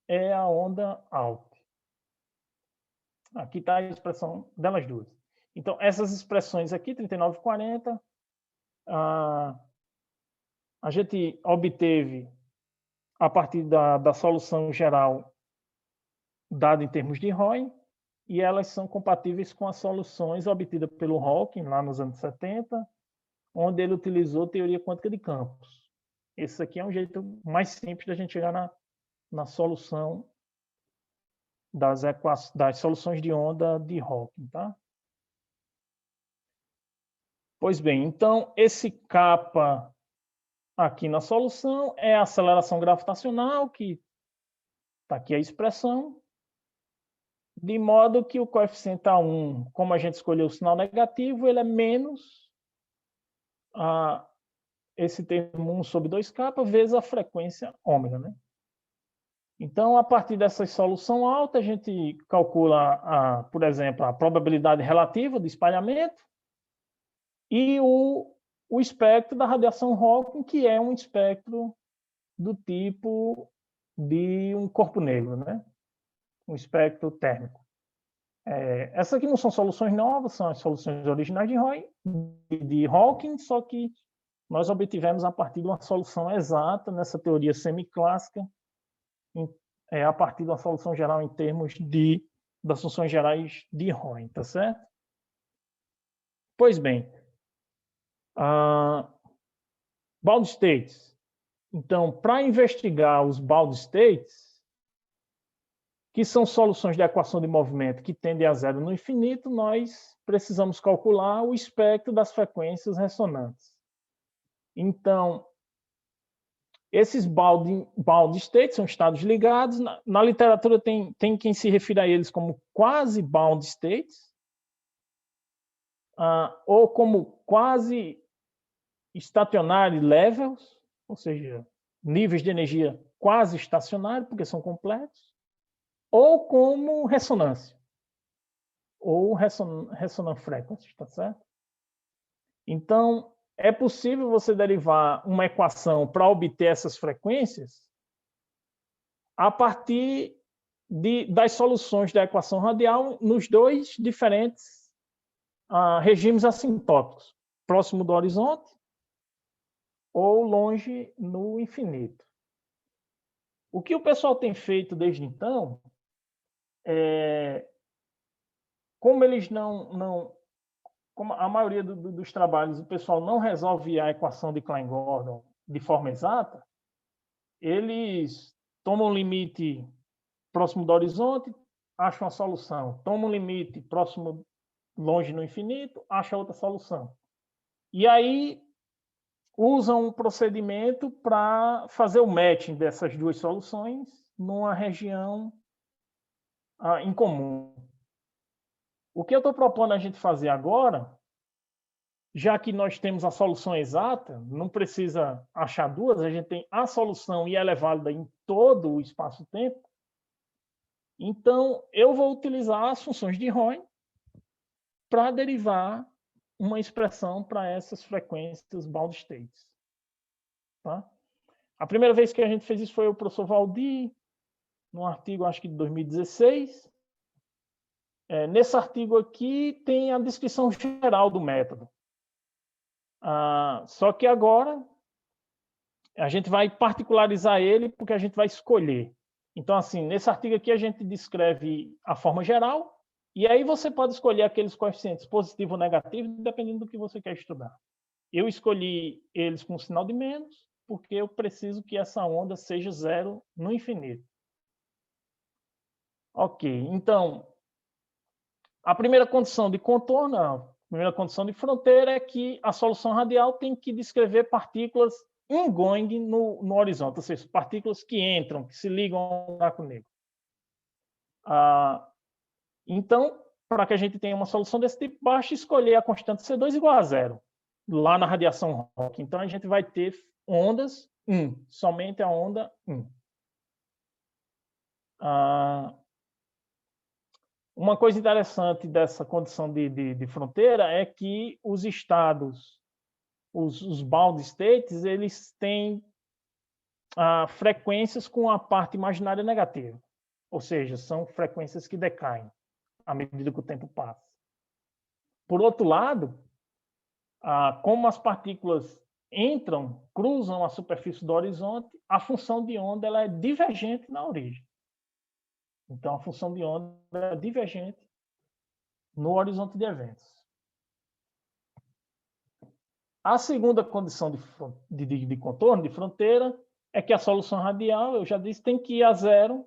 é a onda out. Aqui está a expressão delas duas. Então, essas expressões aqui, 39 e 40, a gente obteve a partir da solução geral dada em termos de Roy, e elas são compatíveis com as soluções obtidas pelo Hawking lá nos anos 70, onde ele utilizou teoria quântica de campos. Esse aqui é um jeito mais simples da gente chegar na solução das soluções de onda de Hawking, tá? Pois bem, então esse kappa aqui na solução é a aceleração gravitacional, que está aqui a expressão, de modo que o coeficiente A1, como a gente escolheu o sinal negativo, ele é menos esse termo 1 sobre 2K vezes a frequência ômega, né? Então, a partir dessa solução alta, a gente calcula, por exemplo, a probabilidade relativa do espalhamento e o espectro da radiação Hawking, que é um espectro do tipo de um corpo negro, né? Um espectro térmico. Essas aqui não são soluções novas, são as soluções originais de Hawking, só que nós obtivemos a partir de uma solução exata nessa teoria semiclássica, a partir de uma solução geral em termos das funções gerais de Roy, tá certo? Pois bem, Bound states. Então, para investigar os bound states, que são soluções de equação de movimento que tendem a zero no infinito, nós precisamos calcular o espectro das frequências ressonantes. Então, esses bound states são estados ligados. Na literatura tem quem se refira a eles como quase bound states, ou como quase stationary levels, ou seja, níveis de energia quase estacionários, porque são completos, ou como ressonância, ou resonant frequency, tá certo? Então, é possível você derivar uma equação para obter essas frequências a partir das soluções da equação radial nos dois diferentes regimes assintóticos, próximo do horizonte ou longe no infinito. O que o pessoal tem feito desde então como eles como a maioria dos trabalhos, o pessoal não resolve a equação de Klein-Gordon de forma exata, eles tomam um limite próximo do horizonte, acham a solução. Tomam um limite próximo, longe no infinito, acham outra solução. E aí usam um procedimento para fazer o matching dessas duas soluções numa região em comum. O que eu estou propondo a gente fazer agora, já que nós temos a solução exata, não precisa achar duas, a gente tem a solução e ela é válida em todo o espaço-tempo, então eu vou utilizar as funções de Roy para derivar uma expressão para essas frequências bound states. Tá? A primeira vez que a gente fez isso foi o professor Valdir, num artigo, acho que de 2016. Nesse artigo aqui tem a descrição geral do método. Só que agora a gente vai particularizar ele porque a gente vai escolher. Então, assim, nesse artigo aqui a gente descreve a forma geral e aí você pode escolher aqueles coeficientes positivo ou negativo, dependendo do que você quer estudar. Eu escolhi eles com sinal de menos porque eu preciso que essa onda seja zero no infinito. Ok, então, a primeira condição de contorno, a primeira condição de fronteira é que a solução radial tem que descrever partículas ingoing no horizonte, ou seja, partículas que entram, que se ligam ao buraco negro. Então, para que a gente tenha uma solução desse tipo, basta escolher a constante C2 igual a zero, lá na radiação Hawking. Então, a gente vai ter ondas 1, somente a onda 1. Uma coisa interessante dessa condição de fronteira é que os estados, os bound states, eles têm frequências com a parte imaginária negativa. Ou seja, são frequências que decaem à medida que o tempo passa. Por outro lado, como as partículas cruzam a superfície do horizonte, a função de onda ela é divergente na origem. Então, a função de onda é divergente no horizonte de eventos. A segunda condição de contorno, de fronteira, é que a solução radial, eu já disse, tem que ir a zero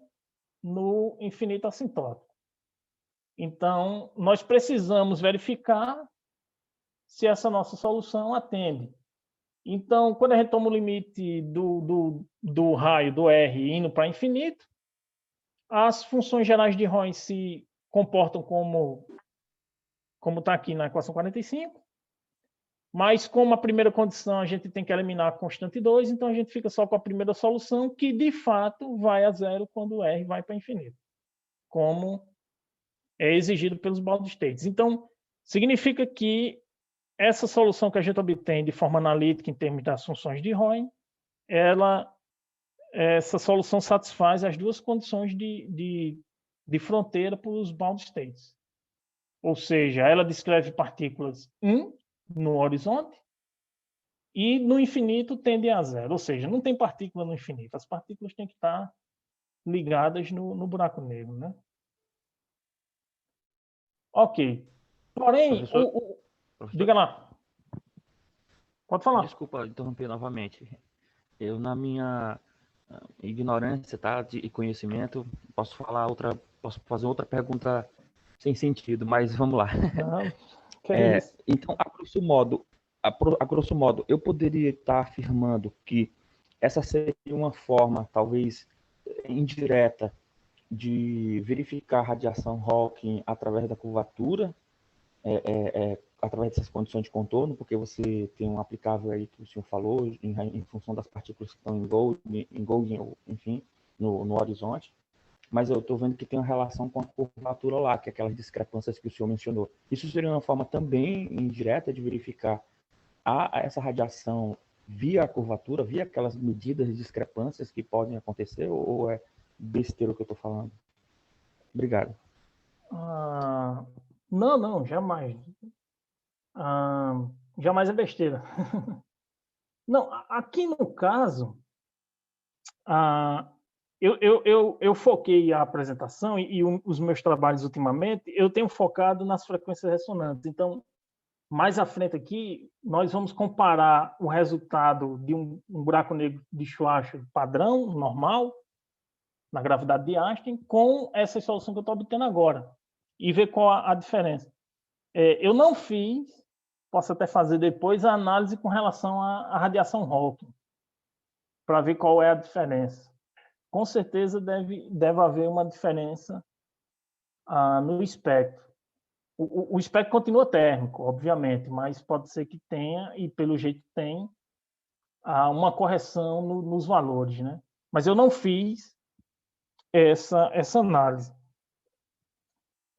no infinito assintótico. Então, nós precisamos verificar se essa nossa solução atende. Então, quando a gente toma o limite do raio do R indo para infinito, as funções gerais de Roy se comportam como está aqui na equação 45, mas como a primeira condição a gente tem que eliminar a constante 2, então a gente fica só com a primeira solução, que de fato vai a zero quando o R vai para infinito, como é exigido pelos bound states. Então, significa que essa solução que a gente obtém de forma analítica em termos das funções de Roy, essa solução satisfaz as duas condições de fronteira para os bound states. Ou seja, ela descreve partículas 1 no horizonte e no infinito tendem a zero. Ou seja, não tem partícula no infinito. As partículas têm que estar ligadas no buraco negro, né? Ok. Porém, diga lá. Pode falar. Desculpa interromper novamente. Eu, na minha ignorância, tá, de conhecimento, posso fazer outra pergunta sem sentido, mas vamos lá. Não, que é isso. Então, a grosso modo, eu poderia estar afirmando que essa seria uma forma, talvez indireta, de verificar a radiação Hawking através da curvatura, através dessas condições de contorno, porque você tem um aplicável aí que o senhor falou, em função das partículas que estão em Golgi, enfim, no horizonte, mas eu estou vendo que tem uma relação com a curvatura lá, que é aquelas discrepâncias que o senhor mencionou. Isso seria uma forma também indireta de verificar essa radiação via a curvatura, via aquelas medidas de discrepâncias que podem acontecer, ou é besteira o que eu estou falando? Obrigado. Não, jamais. Jamais é besteira. Não, aqui no caso, eu foquei a apresentação e os meus trabalhos ultimamente, eu tenho focado nas frequências ressonantes. Então, mais à frente aqui, nós vamos comparar o resultado de um buraco negro de Schwarzschild padrão, normal, na gravidade de Einstein, com essa solução que eu estou obtendo agora, e ver qual a diferença. Eu não fiz, posso até fazer depois, a análise com relação à radiação Hawking, para ver qual é a diferença. Com certeza deve haver uma diferença no espectro. O espectro continua térmico, obviamente, mas pode ser que tenha, e pelo jeito tem, uma correção nos valores, né? Mas eu não fiz essa análise.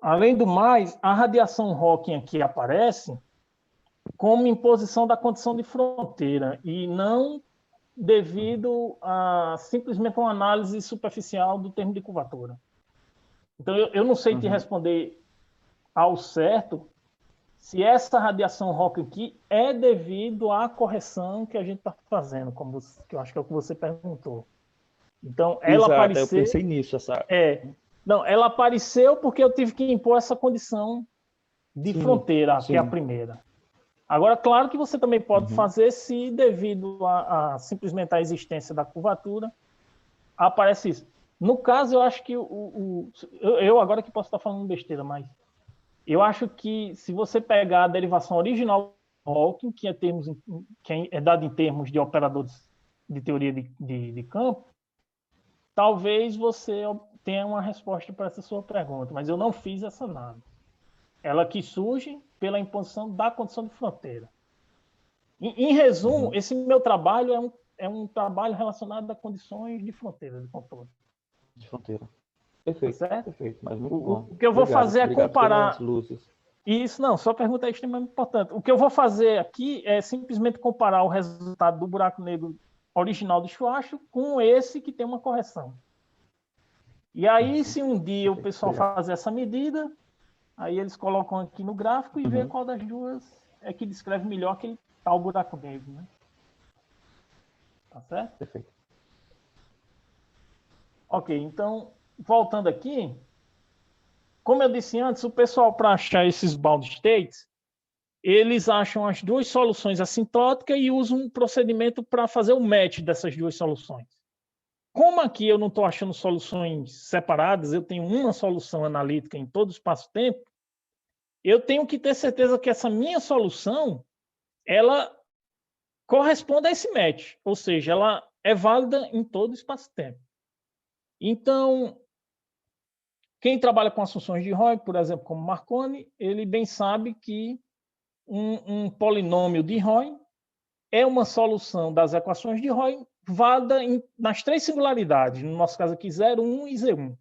Além do mais, a radiação Hawking aqui aparece como imposição da condição de fronteira e não devido a simplesmente uma análise superficial do termo de curvatura. Então, eu não sei te responder ao certo se essa radiação Hawking aqui é devido à correção que a gente está fazendo, que eu acho que é o que você perguntou. Então, ela apareceu... eu pensei nisso. Não, ela apareceu porque eu tive que impor essa condição de fronteira, que é a primeira. Agora, claro que você também pode fazer se, devido a simplesmente a existência da curvatura, aparece isso. No caso, eu acho que eu agora que posso estar falando besteira, mas eu acho que se você pegar a derivação original do Hawking, que é dada em termos de operadores de teoria de campo, talvez você tenha uma resposta para essa sua pergunta, mas eu não fiz essa análise. Ela que surge pela imposição da condição de fronteira. Em resumo, esse meu trabalho é um trabalho relacionado a condições de fronteira, de controle. De fronteira. Perfeito, tá certo? Perfeito, mas muito bom. O que eu vou fazer é comparar... luzes. Isso, não, sua pergunta é extremamente importante. O que eu vou fazer aqui é simplesmente comparar o resultado do buraco negro original do Schwarzschild com esse que tem uma correção. E aí, se um dia o pessoal fazer essa medida, aí eles colocam aqui no gráfico e vê qual das duas é que descreve melhor aquele tal buraco negro, né? Tá certo? Perfeito. Ok, então, voltando aqui, como eu disse antes, o pessoal, para achar esses bound states, eles acham as duas soluções assintóticas e usam um procedimento para fazer o match dessas duas soluções. Como aqui eu não estou achando soluções separadas, eu tenho uma solução analítica em todo o espaço-tempo, eu tenho que ter certeza que essa minha solução, ela corresponde a esse match, ou seja, ela é válida em todo o espaço-tempo. Então, quem trabalha com as funções de Roy, por exemplo, como Marconi, ele bem sabe que um polinômio de Roy é uma solução das equações de Roy válida nas três singularidades, no nosso caso aqui 0, 1 e Z1.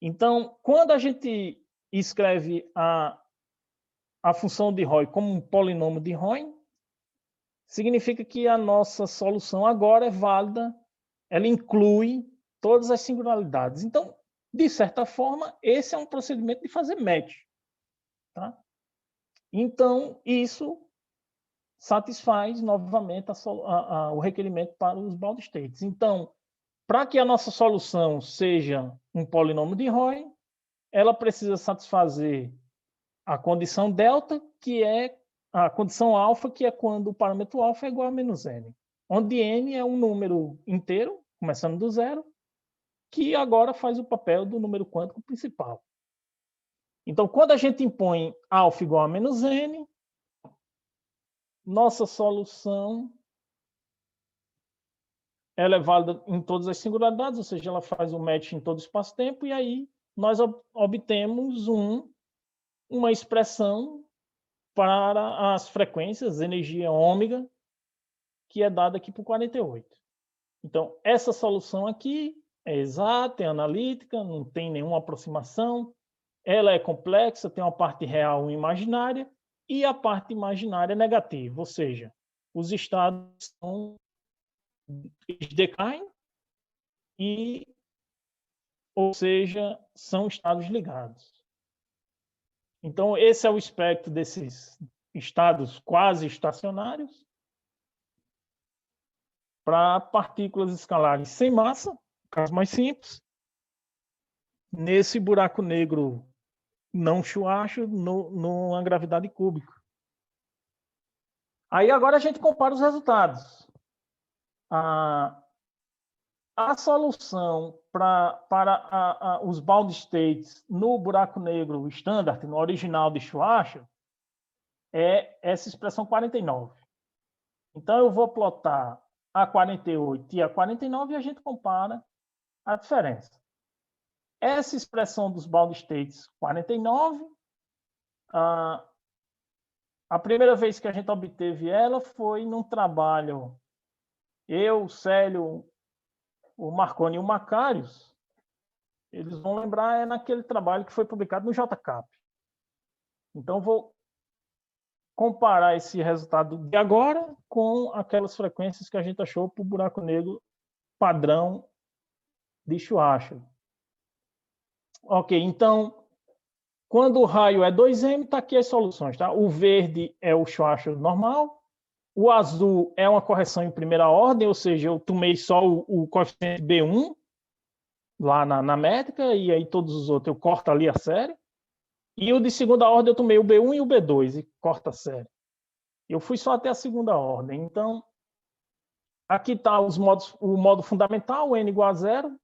Então, quando a gente escreve a função de Roy como um polinômio de Roy, significa que a nossa solução agora é válida, ela inclui todas as singularidades. Então, de certa forma, esse é um procedimento de fazer match. Tá? Então, isso satisfaz novamente o requerimento para os bound states. Então, para que a nossa solução seja um polinômio de Roy, ela precisa satisfazer a condição delta, que é a condição alfa, que é quando o parâmetro alfa é igual a menos n, onde n é um número inteiro, começando do zero, que agora faz o papel do número quântico principal. Então, quando a gente impõe alfa igual a menos n, nossa solução ela é válida em todas as singularidades, ou seja, ela faz o match em todo o espaço-tempo, e aí nós obtemos uma expressão para as frequências, energia ômega, que é dada aqui por 48. Então, essa solução aqui é exata, é analítica, não tem nenhuma aproximação, ela é complexa, tem uma parte real e imaginária, e a parte imaginária é negativa, ou seja, os estados decaem, ou seja, são estados ligados. Então, esse é o espectro desses estados quase estacionários para partículas escalares sem massa, caso mais simples, nesse buraco negro não Schwarzschild, numa gravidade cúbica. Aí agora a gente compara os resultados. A solução para os bound states no buraco negro standard, no original de Schwarzschild, é essa expressão 49. Então, eu vou plotar a 48 e a 49 e a gente compara a diferença. Essa expressão dos bound states 49, a primeira vez que a gente obteve ela foi num trabalho, eu, Célio, o Marconi e o Macarius, eles vão lembrar, é naquele trabalho que foi publicado no JCAP. Então, vou comparar esse resultado de agora com aquelas frequências que a gente achou para o buraco negro padrão de Schwarzschild. Ok, então, quando o raio é 2m, está aqui as soluções. Tá? O verde é o Schwarzschild normal, o azul é uma correção em primeira ordem, ou seja, eu tomei só o coeficiente B1 lá na métrica, e aí todos os outros eu corto ali a série. E o de segunda ordem eu tomei o B1 e o B2 e corta a série. Eu fui só até a segunda ordem. Então, aqui está o modo fundamental, n igual a 0.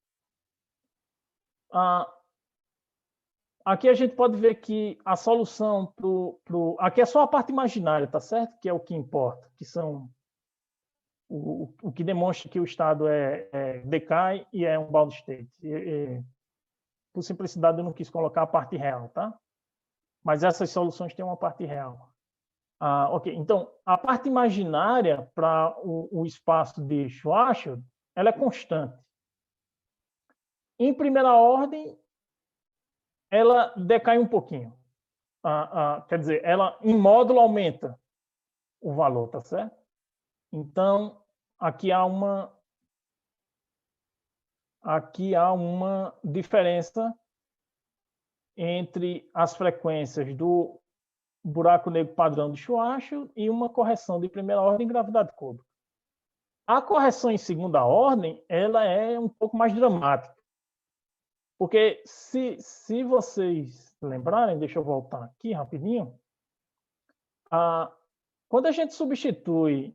Aqui a gente pode ver que a solução aqui é só a parte imaginária, tá certo? Que é o que importa, que são o que demonstra que o estado decai e é um bound state. Por simplicidade, eu não quis colocar a parte real, tá? Mas essas soluções têm uma parte real. Ok, então, a parte imaginária para o espaço de Schwarzschild, ela é constante. Em primeira ordem, ela decai um pouquinho. Quer dizer, ela em módulo aumenta o valor, tá certo? Então, aqui há uma diferença entre as frequências do buraco negro padrão de Schwarzschild e uma correção de primeira ordem em gravidade cúbica. A correção em segunda ordem, ela é um pouco mais dramática. Porque se vocês lembrarem, deixa eu voltar aqui rapidinho, quando a gente substitui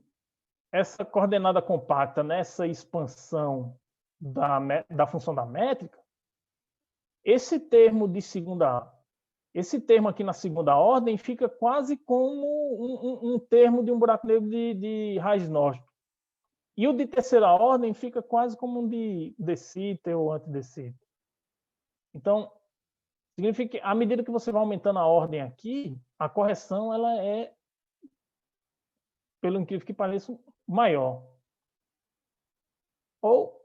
essa coordenada compacta nessa expansão da função da métrica, esse termo aqui na segunda ordem fica quase como um termo de um buraco negro de raiz norte. E o de terceira ordem fica quase como um de de Sitter ou anti-de Sitter. Então, significa que à medida que você vai aumentando a ordem aqui, a correção ela é, pelo incrível que pareça, maior. Ou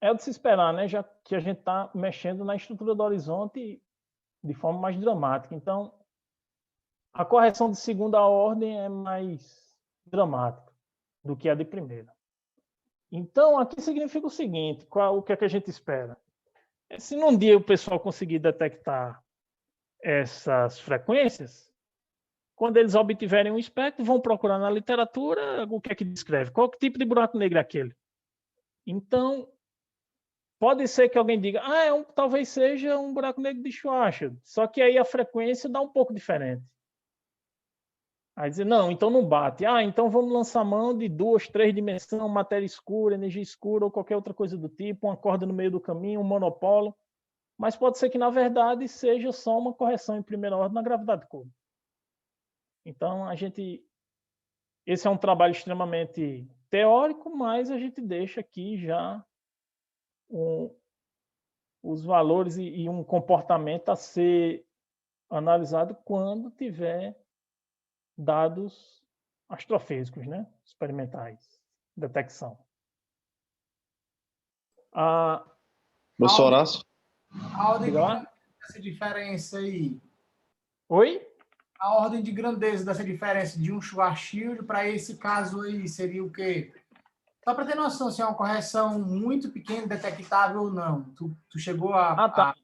é de se esperar, né? Já que a gente está mexendo na estrutura do horizonte de forma mais dramática. Então, a correção de segunda ordem é mais dramática do que a de primeira. Então, aqui significa o seguinte, o que é que a gente espera? Se num dia o pessoal conseguir detectar essas frequências, quando eles obtiverem um espectro, vão procurar na literatura o que é que descreve, qual tipo de buraco negro é aquele. Então, pode ser que alguém diga, talvez seja um buraco negro de Schwarzschild, só que aí a frequência dá um pouco diferente. Aí dizer, não, então não bate. Ah, então vamos lançar mão de 2, 3 dimensões, matéria escura, energia escura ou qualquer outra coisa do tipo, uma corda no meio do caminho, um monopolo. Mas pode ser que, na verdade, seja só uma correção em primeira ordem na gravidade cúbica. Então, esse é um trabalho extremamente teórico, mas a gente deixa aqui já os valores e um comportamento a ser analisado quando tiver dados astrofísicos, né? Experimentais, detecção. Professor Horácio? A ordem de Diga lá. grandeza dessa diferença aí. Oi? A ordem de grandeza dessa diferença de um Schwarzschild para esse caso aí seria o quê? Só para ter noção se é uma correção muito pequena, detectável ou não. Tu chegou a... Tá.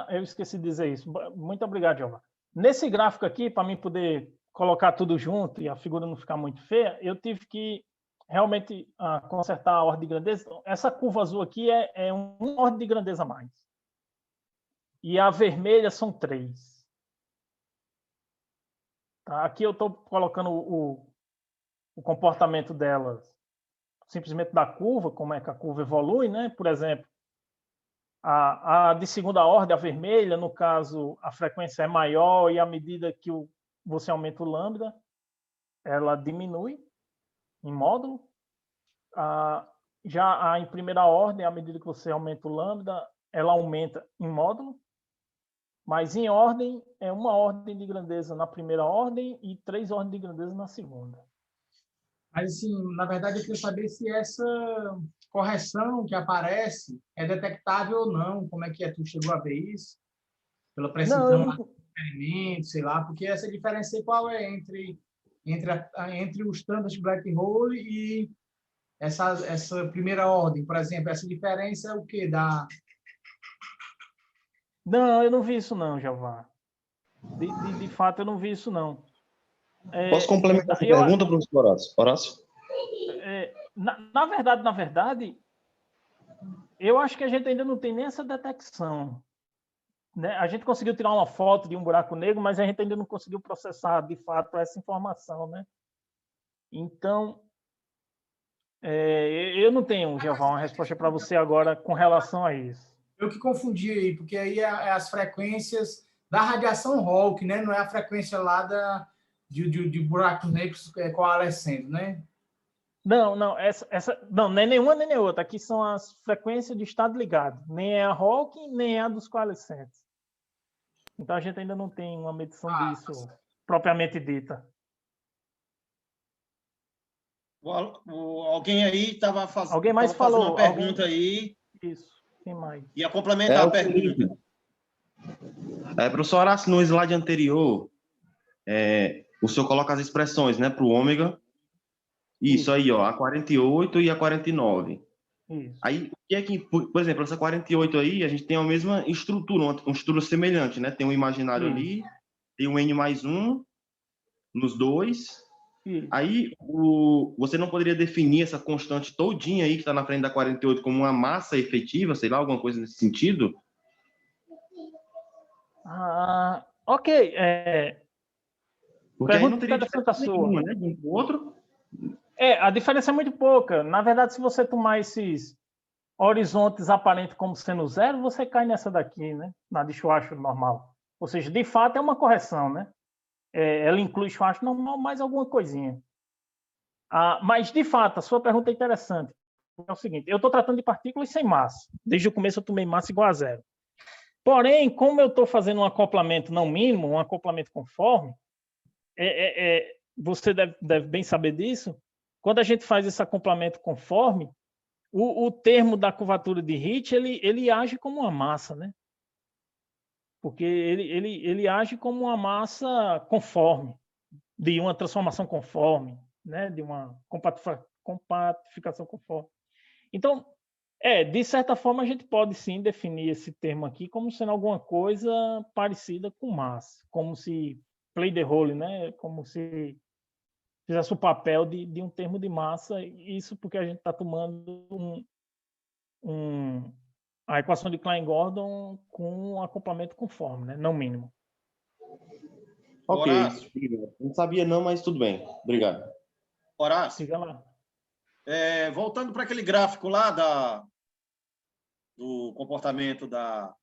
Eu esqueci de dizer isso. Muito obrigado, Giovanni. Nesse gráfico aqui, para mim poder colocar tudo junto e a figura não ficar muito feia, eu tive que realmente consertar a ordem de grandeza. Essa curva azul aqui é uma ordem de grandeza a mais. E a vermelha são 3. Tá? Aqui eu estou colocando o comportamento delas simplesmente da curva, como é que a curva evolui, né? Por exemplo, a de segunda ordem, a vermelha, no caso, a frequência é maior e à medida que você aumenta o lambda, ela diminui em módulo. Já em primeira ordem, à medida que você aumenta o lambda, ela aumenta em módulo. Mas em ordem, é uma ordem de grandeza na primeira ordem e 3 ordens de grandeza na segunda. Mas, assim, na verdade, eu queria saber se essa correção que aparece é detectável ou não. Como é que é? Tu chegou a ver isso? Pela precisão do experimento, sei lá. Porque essa diferença aí, qual é entre o standard black hole e essa primeira ordem? Por exemplo, essa diferença é o quê? Não, eu não vi isso não, Giovanni. De fato, eu não vi isso não. Posso complementar essa pergunta, professor Horácio? Na verdade, eu acho que a gente ainda não tem nem essa detecção. Né? A gente conseguiu tirar uma foto de um buraco negro, mas a gente ainda não conseguiu processar, de fato, essa informação. Né? Então, eu não tenho, Giovanni, uma resposta para você agora com relação a isso. Eu que confundi aí, porque aí é as frequências da radiação Hawking, né? Não é a frequência lá de buracos negros coalescendo, né? Não, não é nenhuma nem outra. Aqui são as frequências de estado ligado. Nem é a Hawking, nem é a dos coalescentes. Então a gente ainda não tem uma medição disso propriamente dita. Alguém aí estava fazendo. Alguém mais falou uma pergunta aí. Isso. Quem mais? Ia complementar a pergunta. Professor Horácio, no slide anterior, o senhor coloca as expressões, né, para o ômega. Isso aí, ó, a 48 e a 49. Isso. Aí, o que é que, por exemplo, essa 48 aí, a gente tem a mesma estrutura, uma estrutura semelhante, né? Tem um imaginário ali, tem um N+1 nos dois. Aí, você não poderia definir essa constante todinha aí, que está na frente da 48, como uma massa efetiva, sei lá, alguma coisa nesse sentido? Ok. Porque aí não teria diferença nenhuma, né, de um para o outro. A diferença é muito pouca. Na verdade, se você tomar esses horizontes aparentes como sendo zero, você cai nessa daqui, né? Na de Schwarzschild normal. Ou seja, de fato é uma correção, né? Ela inclui Schwarzschild normal mais alguma coisinha. Mas, de fato, a sua pergunta é interessante. É o seguinte, eu estou tratando de partículas sem massa. Desde o começo eu tomei massa igual a zero. Porém, como eu estou fazendo um acoplamento não mínimo, um acoplamento conforme, você deve bem saber disso, quando a gente faz esse acoplamento conforme, o termo da curvatura de Hit, ele age como uma massa, né? Porque ele age como uma massa conforme, de uma transformação conforme, né? De uma compactificação conforme. Então, de certa forma, a gente pode sim definir esse termo aqui como sendo alguma coisa parecida com massa, como se play the role, né? Como se fizesse o papel de um termo de massa, isso porque a gente está tomando a equação de Klein-Gordon com um acoplamento conforme, né? Não mínimo. Ok, Horácio. obrigado. Não sabia não, mas tudo bem. Obrigado. Horácio, Siga lá. voltando para aquele gráfico lá do comportamento da...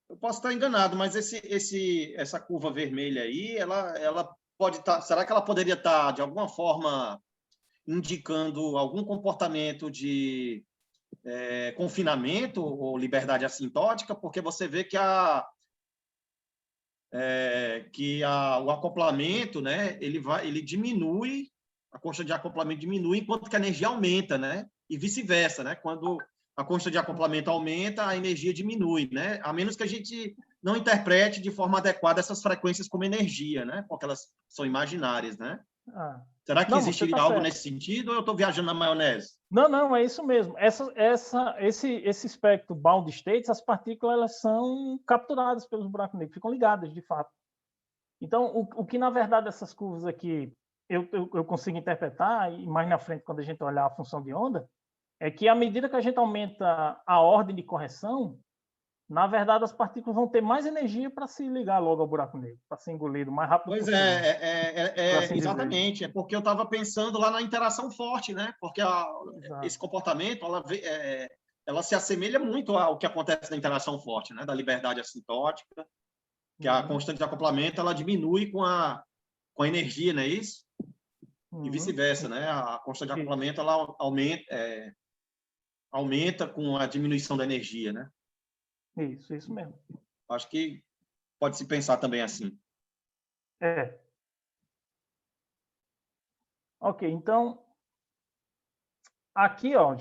eu posso estar enganado, mas essa curva vermelha aí, ela pode estar... Será que ela poderia estar, de alguma forma, indicando algum comportamento de confinamento ou liberdade assintótica? Porque você vê que o acoplamento, né, ele diminui, a consta de acoplamento diminui enquanto que a energia aumenta, né? E vice-versa, né? Quando a consta de acoplamento aumenta, a energia diminui, né? A menos que a gente não interprete de forma adequada essas frequências como energia, né? Porque elas são imaginárias, né? Será que Não, você existiria tá algo certo. nesse sentido ou eu estou viajando na maionese? Não, é isso mesmo. Esse espectro bound states, as partículas elas são capturadas pelos buracos negros, ficam ligadas, de fato. Então, o que, na verdade, essas curvas aqui eu consigo interpretar, e mais na frente, quando a gente olhar a função de onda, é que, à medida que a gente aumenta a ordem de correção, na verdade, as partículas vão ter mais energia para se ligar logo ao buraco negro, para ser engolido o mais rápido Pois possível. Assim exatamente. É porque eu estava pensando lá na interação forte, né? Porque esse comportamento, ela se assemelha muito ao que acontece na interação forte, né? Da liberdade assintótica, que a constante de acoplamento ela diminui com a energia, não é isso? E vice-versa, né? A constante de acoplamento ela aumenta com a diminuição da energia, né? Isso mesmo. Acho que pode se pensar também assim. Ok, então, aqui, ó,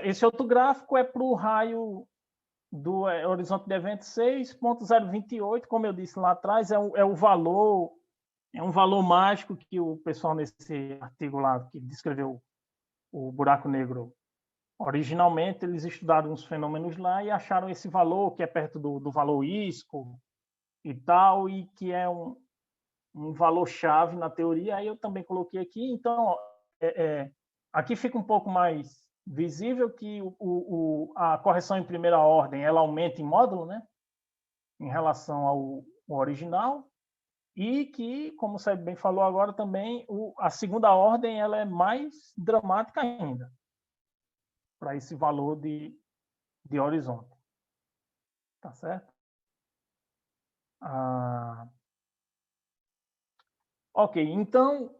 esse outro gráfico é para o raio do horizonte de evento 6.028, como eu disse lá atrás, é um valor mágico que o pessoal nesse artigo lá que descreveu o buraco negro originalmente, eles estudaram uns fenômenos lá e acharam esse valor que é perto do valor ISCO e tal, e que é um valor-chave na teoria. Aí eu também coloquei aqui. Então, aqui fica um pouco mais visível que a correção em primeira ordem ela aumenta em módulo, né, em relação ao original, e que, como o Sérgio bem falou agora também, a segunda ordem ela é mais dramática ainda para esse valor de horizonte. Tá certo? Ok, então,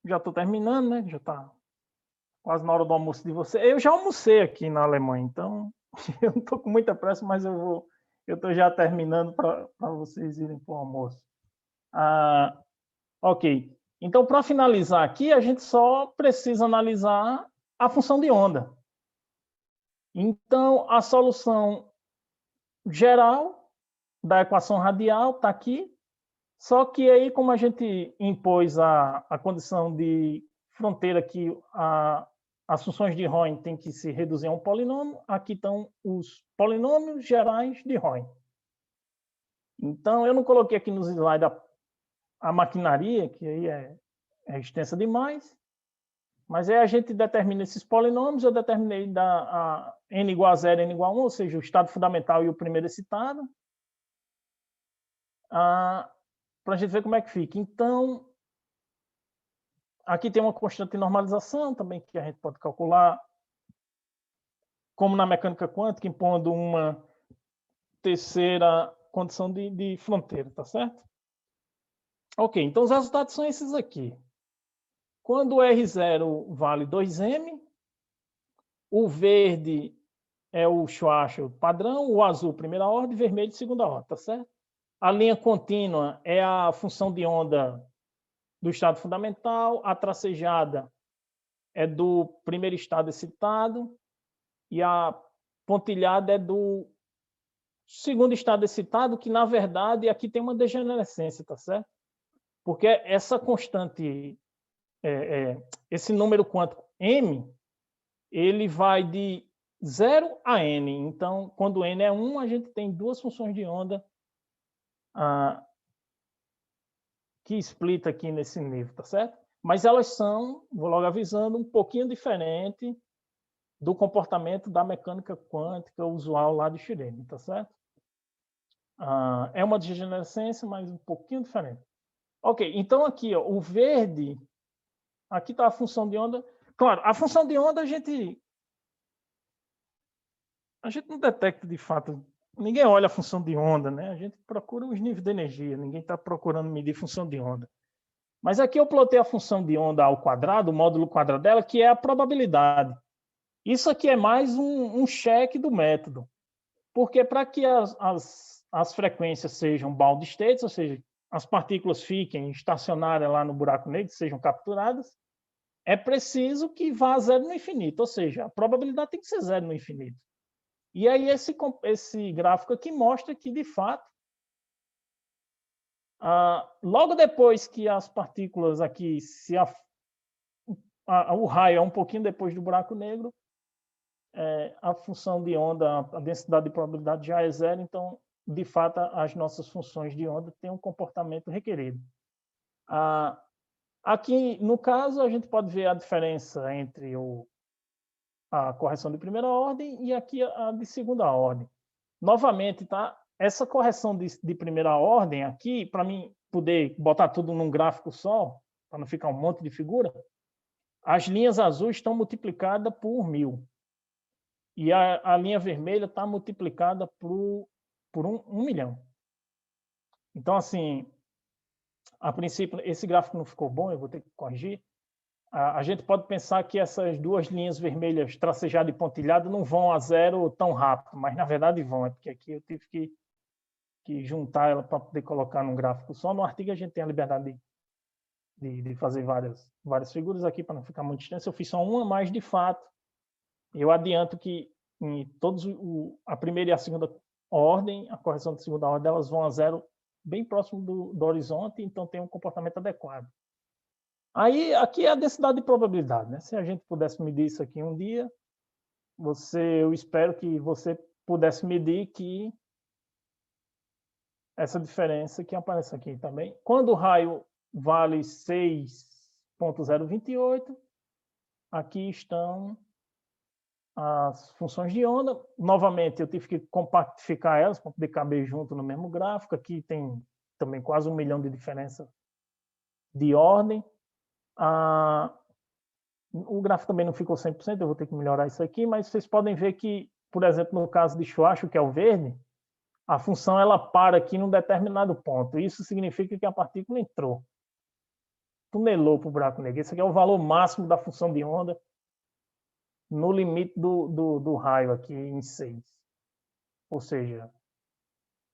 já estou terminando, né? Já está quase na hora do almoço de você. Eu já almocei aqui na Alemanha, então eu não estou com muita pressa, mas eu estou já terminando para vocês irem para o almoço. Ok, então para finalizar aqui, a gente só precisa analisar a função de onda. Então, a solução geral da equação radial está aqui, só que aí, como a gente impôs a condição de fronteira que as funções de Royn têm que se reduzir a um polinômio, aqui estão os polinômios gerais de Royn. Então, eu não coloquei aqui nos slides a maquinaria, que aí é extensa demais, mas aí a gente determina esses polinômios, eu determinei n igual a 0, n igual a 1, ou seja, o estado fundamental e o primeiro excitado, para a gente ver como é que fica. Então, aqui tem uma constante de normalização também que a gente pode calcular, como na mecânica quântica, impondo uma terceira condição de fronteira, tá certo? Ok, então os resultados são esses aqui. Quando o R0 vale 2m, o verde é o Schwarzschild padrão, o azul primeira ordem, vermelho segunda ordem, tá certo? A linha contínua é a função de onda do estado fundamental, a tracejada é do primeiro estado excitado e a pontilhada é do segundo estado excitado, que na verdade aqui tem uma degenerescência, tá certo? Porque essa constante, esse número quântico m, ele vai de 0 a n. Então, quando n é 1, a gente tem duas funções de onda que explica aqui nesse nível, tá certo? Mas elas são, vou logo avisando, um pouquinho diferente do comportamento da mecânica quântica usual lá de Schrödinger, tá certo? É uma degenerescência, mas um pouquinho diferente. Ok, então aqui, ó, o verde, aqui está a função de onda. Claro, a função de onda a gente não detecta de fato. Ninguém olha a função de onda, né? A gente procura os níveis de energia, ninguém está procurando medir função de onda. Mas aqui eu plotei a função de onda ao quadrado, o módulo quadrado dela, que é a probabilidade. Isso aqui é mais um cheque do método. Porque para que as frequências sejam bound states, ou seja, as partículas fiquem estacionárias lá no buraco negro, sejam capturadas, é preciso que vá a zero no infinito, ou seja, a probabilidade tem que ser zero no infinito. E aí esse gráfico aqui mostra que, de fato, logo depois que as partículas aqui, o raio é um pouquinho depois do buraco negro, a função de onda, a densidade de probabilidade já é zero, então, de fato, as nossas funções de onda têm um comportamento requerido. Aqui, no caso, a gente pode ver a diferença entre a correção de primeira ordem e aqui a de segunda ordem. Novamente, tá? Essa correção de primeira ordem aqui, para mim poder botar tudo num gráfico só, para não ficar um monte de figura, as linhas azuis estão multiplicadas por 1000. E a linha vermelha está multiplicada por 1 milhão. Então, assim, a princípio, esse gráfico não ficou bom, eu vou ter que corrigir. A gente pode pensar que essas duas linhas vermelhas tracejadas e pontilhadas não vão a zero tão rápido, mas na verdade vão, é porque aqui eu tive que juntar ela para poder colocar num gráfico só. No artigo a gente tem a liberdade de fazer várias figuras aqui para não ficar muito extenso. Eu fiz só uma, mas de fato eu adianto que em todos a primeira e a segunda ordem, a correção de segunda ordem, elas vão a zero bem próximo do horizonte, então tem um comportamento adequado. Aí, aqui é a densidade de probabilidade, né? Se a gente pudesse medir isso aqui um dia, eu espero que você pudesse medir que essa diferença que aparece aqui também. Quando o raio vale 6.028, aqui estão as funções de onda. Novamente, eu tive que compactificar elas para poder caber junto no mesmo gráfico. Aqui tem também quase 1 milhão de diferença de ordem. O gráfico também não ficou 100%, eu vou ter que melhorar isso aqui, mas vocês podem ver que, por exemplo, no caso de Schwarzschild, que é o verde, a função ela para aqui num determinado ponto. Isso significa que a partícula entrou, tunelou para o buraco negro. Esse aqui é o valor máximo da função de onda no limite do raio aqui em 6. Ou seja,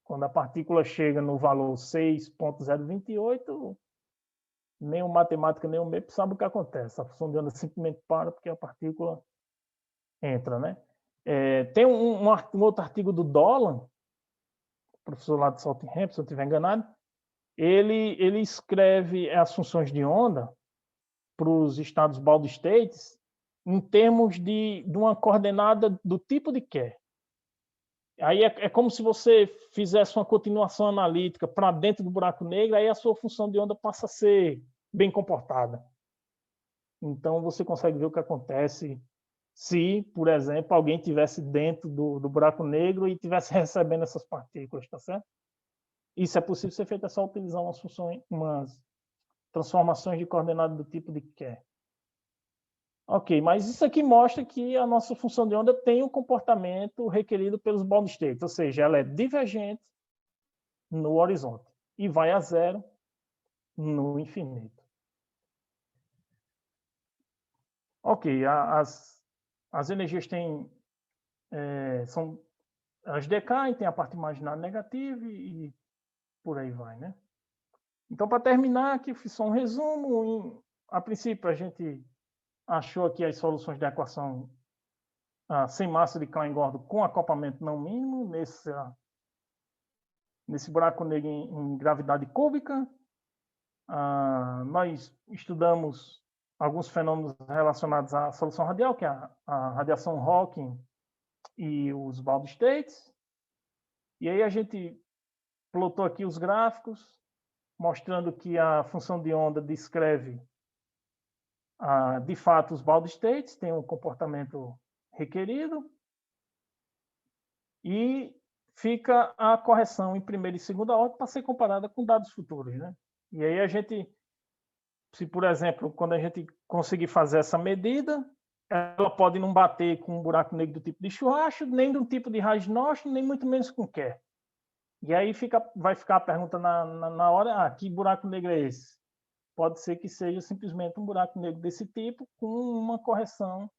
quando a partícula chega no valor 6.028, nem o matemático, nem o MEP sabe o que acontece. A função de onda simplesmente para porque a partícula entra, né? Tem um outro artigo do Dolan, professor lá de Saltingham, se eu não estiver enganado, ele escreve as funções de onda para os estados bound states em termos de uma coordenada do tipo de Kerr. Aí é como se você fizesse uma continuação analítica para dentro do buraco negro, aí a sua função de onda passa a ser bem comportada. Então, você consegue ver o que acontece se, por exemplo, alguém estivesse dentro do buraco negro e estivesse recebendo essas partículas, tá certo? Isso é possível ser feito, é só utilizar umas transformações de coordenada do tipo de Kerr. Ok, mas isso aqui mostra que a nossa função de onda tem um comportamento requerido pelos bound states, ou seja, ela é divergente no horizonte e vai a zero no infinito. Ok, as energias as decaem, tem a parte imaginária negativa e por aí vai, né? Então, para terminar aqui, eu fiz só um resumo. A princípio, a gente achou aqui as soluções da equação sem massa de Klein-Gordon com acoplamento não mínimo nesse buraco negro em gravidade cúbica. Nós estudamos alguns fenômenos relacionados à solução radial, que é a radiação Hawking e os bound states. E aí a gente plotou aqui os gráficos, mostrando que a função de onda descreve de fato os bound states, tem um comportamento requerido, e fica a correção em primeira e segunda ordem para ser comparada com dados futuros, né? E aí a gente, se por exemplo, quando a gente conseguir fazer essa medida, ela pode não bater com um buraco negro do tipo de Schwarzschild, nem do tipo de Rajnosh, nem muito menos com Kerr. E aí vai ficar a pergunta na hora, que buraco negro é esse? Pode ser que seja simplesmente um buraco negro desse tipo, com uma correção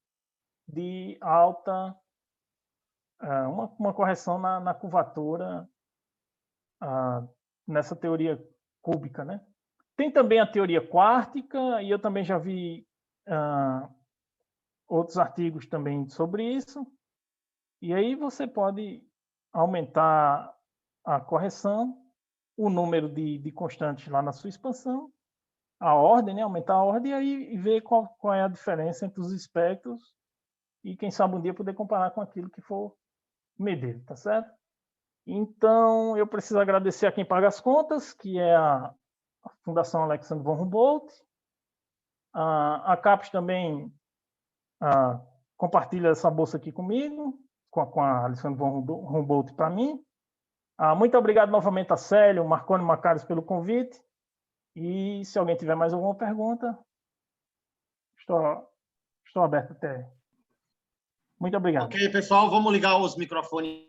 de alta, uma correção na curvatura, nessa teoria cúbica, né? Tem também a teoria quártica, e eu também já vi outros artigos também sobre isso. E aí você pode aumentar a correção, o número de constantes lá na sua expansão, a ordem, né? Aumentar a ordem, e aí ver qual é a diferença entre os espectros e, quem sabe, um dia poder comparar com aquilo que for medir, tá certo? Então, eu preciso agradecer a quem paga as contas, que é a Fundação Alexander von Humboldt. A CAPES também compartilha essa bolsa aqui comigo, com a Alexander von Humboldt para mim. Muito obrigado novamente a Célio, Marconi e Macarius pelo convite. E se alguém tiver mais alguma pergunta, estou aberto até. Muito obrigado. Ok, pessoal, vamos ligar os microfones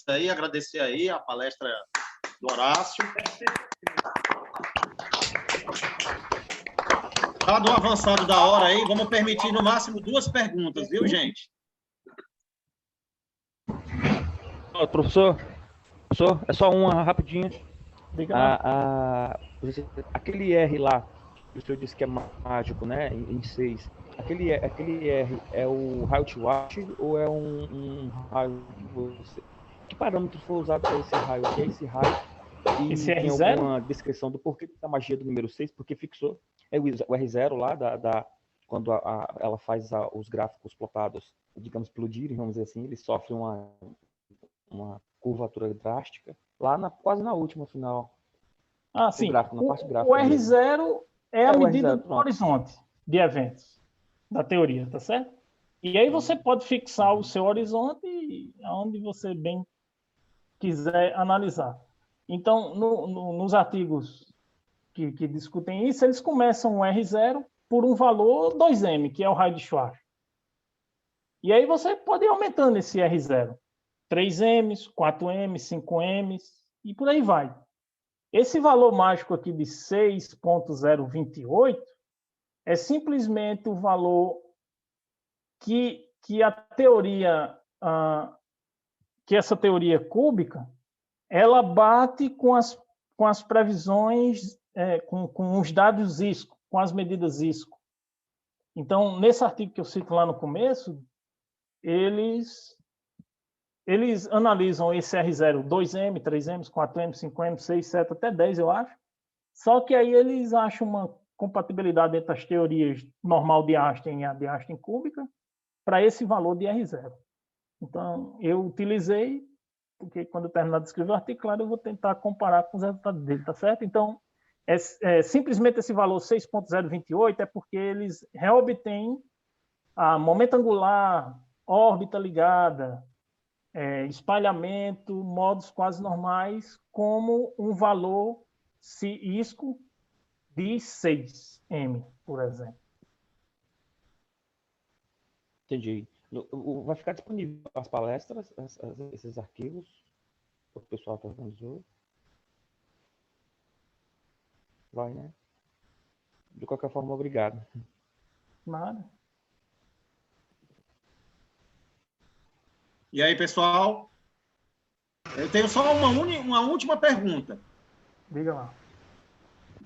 aí, agradecer aí a palestra do Horácio. Dado o avançado da hora aí, vamos permitir no máximo 2 perguntas, viu, gente? Professor, é só uma rapidinho. Aquele R lá, o senhor disse que é mágico, né? Em 6. Aquele R é o raio de Schwarzschild ou é um raio de você? Que parâmetro foi usado para esse raio? O que é esse raio? E esse tem R0? alguma descrição do porquê da magia do número 6? Porque fixou. É o R0 lá, quando ela faz os gráficos plotados, digamos, explodirem, vamos dizer assim, ele sofre uma curvatura drástica. Lá quase na última final. Sim. Gráfico, na parte gráfica. O R0 é a medida R0, do horizonte de eventos da teoria, tá certo? E aí você pode fixar o seu horizonte aonde você bem quiser analisar. Então, nos artigos que discutem isso, eles começam o R0 por um valor 2m, que é o raio de Schwarzschild. E aí você pode ir aumentando esse R0. 3m, 4m, 5m, e por aí vai. Esse valor mágico aqui de 6.028 é simplesmente o valor que a teoria, que essa teoria cúbica, ela bate com as previsões, com os dados ISCO, com as medidas ISCO. Então, nesse artigo que eu cito lá no começo, eles analisam esse R0, 2m, 3m, 4m, 5m, 6, 7, até 10, eu acho. Só que aí eles acham uma compatibilidade entre as teorias normal de Einstein e a de Einstein cúbica para esse valor de R0. Então, eu utilizei, porque quando eu terminar de escrever o artigo, claro, eu vou tentar comparar com os resultados dele, tá certo? Então, simplesmente esse valor 6.028 é porque eles reobtêm a momento angular, órbita ligada, espalhamento, modos quase normais, como um valor ISCO de 6m, por exemplo. Entendi. Vai ficar disponível as palestras, esses arquivos, o pessoal que organizou? Vai, né? De qualquer forma, obrigado. Nada. E aí, pessoal? Eu tenho só uma última pergunta. Diga lá.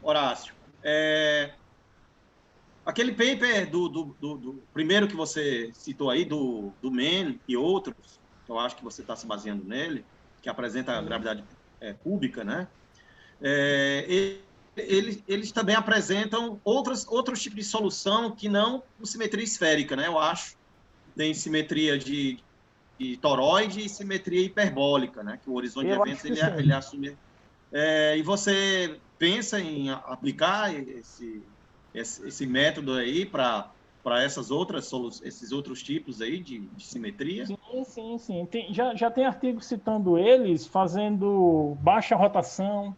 Horácio, aquele paper do primeiro que você citou aí, do Mann e outros, que eu acho que você está se baseando nele, que apresenta a gravidade cúbica, né? Eles também apresentam outros tipos de solução que não com simetria esférica, né? Eu acho. Tem simetria de toroide e simetria hiperbólica, né? Que o horizonte de eventos ele assume. E você pensa em aplicar esse método aí para para esses outros tipos aí de simetria? Sim. Já tem artigo citando eles, fazendo baixa rotação.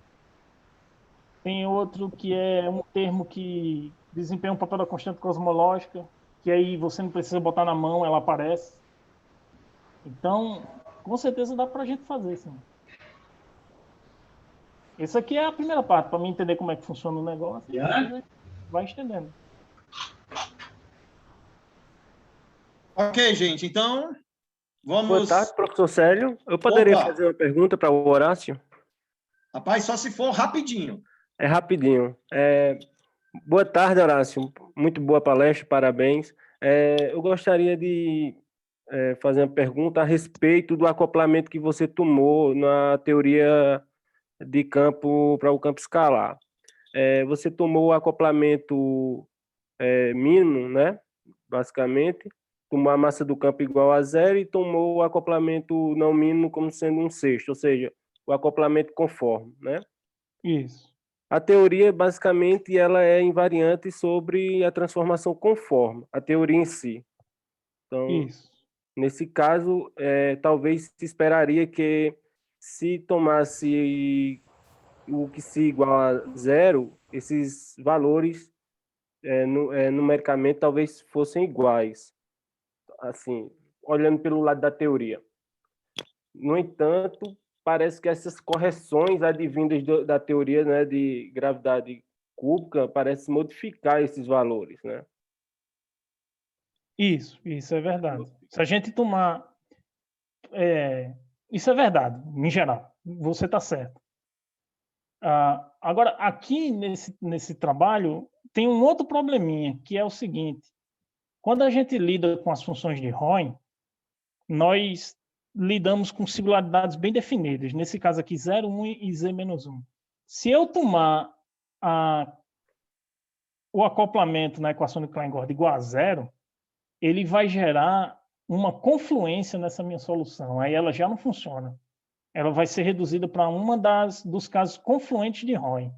Tem outro que é um termo que desempenha um papel da constante cosmológica, que aí você não precisa botar na mão, ela aparece. Então, com certeza dá para a gente fazer, sim. Essa aqui é a primeira parte, para mim entender como é que funciona o negócio. Vai estendendo. Ok, gente. Então, vamos... Boa tarde, professor Célio. Eu poderia fazer uma pergunta para o Horácio? Rapaz, só se for rapidinho. É rapidinho. Boa tarde, Horácio. Muito boa palestra, parabéns. Eu gostaria de fazer uma pergunta a respeito do acoplamento que você tomou na teoria de campo para o campo escalar. Você tomou o acoplamento mínimo, né? Basicamente, tomou a massa do campo igual a zero e tomou o acoplamento não mínimo como sendo um sexto, ou seja, o acoplamento conforme, né? Isso. A teoria, basicamente, ela é invariante sobre a transformação conforme, a teoria em si. Então, isso. Nesse caso, talvez se esperaria que se tomasse o que se igual a zero, esses valores numericamente talvez fossem iguais, assim, olhando pelo lado da teoria. No entanto, parece que essas correções advindas da teoria, né, de gravidade cúbica parecem modificar esses valores, né? Isso é verdade. Se a gente tomar... isso é verdade, em geral. Você está certo. Agora, aqui nesse trabalho, tem um outro probleminha, que é o seguinte. Quando a gente lida com as funções de Roy, nós lidamos com singularidades bem definidas. Nesse caso aqui, 0, 1 e z-1. Se eu tomar o acoplamento na equação de Klein-Gordon igual a zero, ele vai gerar uma confluência nessa minha solução. Aí ela já não funciona. Ela vai ser reduzida para dos casos confluentes de Roy.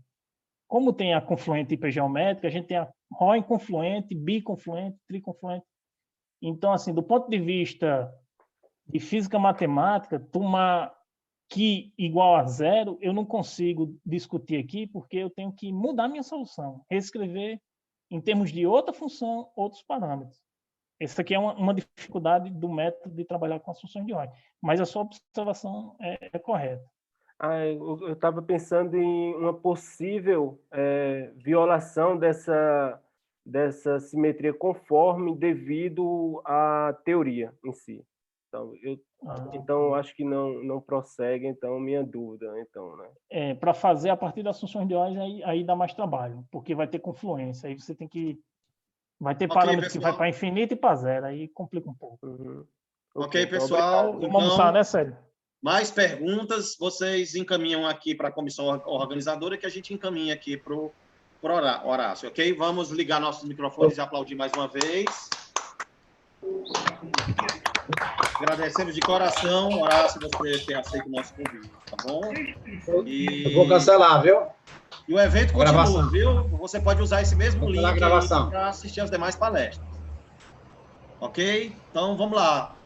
Como tem a confluente hipergeométrica, a gente tem a Roy confluente, biconfluente, triconfluente. Então, assim, do ponto de vista de física matemática, tomar que igual a zero, eu não consigo discutir aqui, porque eu tenho que mudar minha solução, reescrever em termos de outra função, outros parâmetros. Essa aqui é uma dificuldade do método de trabalhar com as funções de Roy. Mas a sua observação é correta. Eu estava pensando em uma possível violação dessa simetria conforme devido à teoria em si. Então acho que não prossegue, então, minha dúvida. Então, né? Para fazer a partir das funções de Roy, aí dá mais trabalho, porque vai ter confluência. Aí você tem que... Vai ter parâmetros que vai para infinito e para zero, aí complica um pouco. Uhum. Ok, pessoal. Vamos almoçar, né, Célio? Mais perguntas, vocês encaminham aqui para a comissão organizadora, que a gente encaminha aqui para o Horácio, ok? Vamos ligar nossos microfones e aplaudir mais uma vez. Agradecemos de coração, Horácio, você ter aceito o nosso convite, tá bom? Eu vou cancelar, viu? E o evento continua, viu? Você pode usar esse mesmo link para assistir as demais palestras. Ok? Então, vamos lá.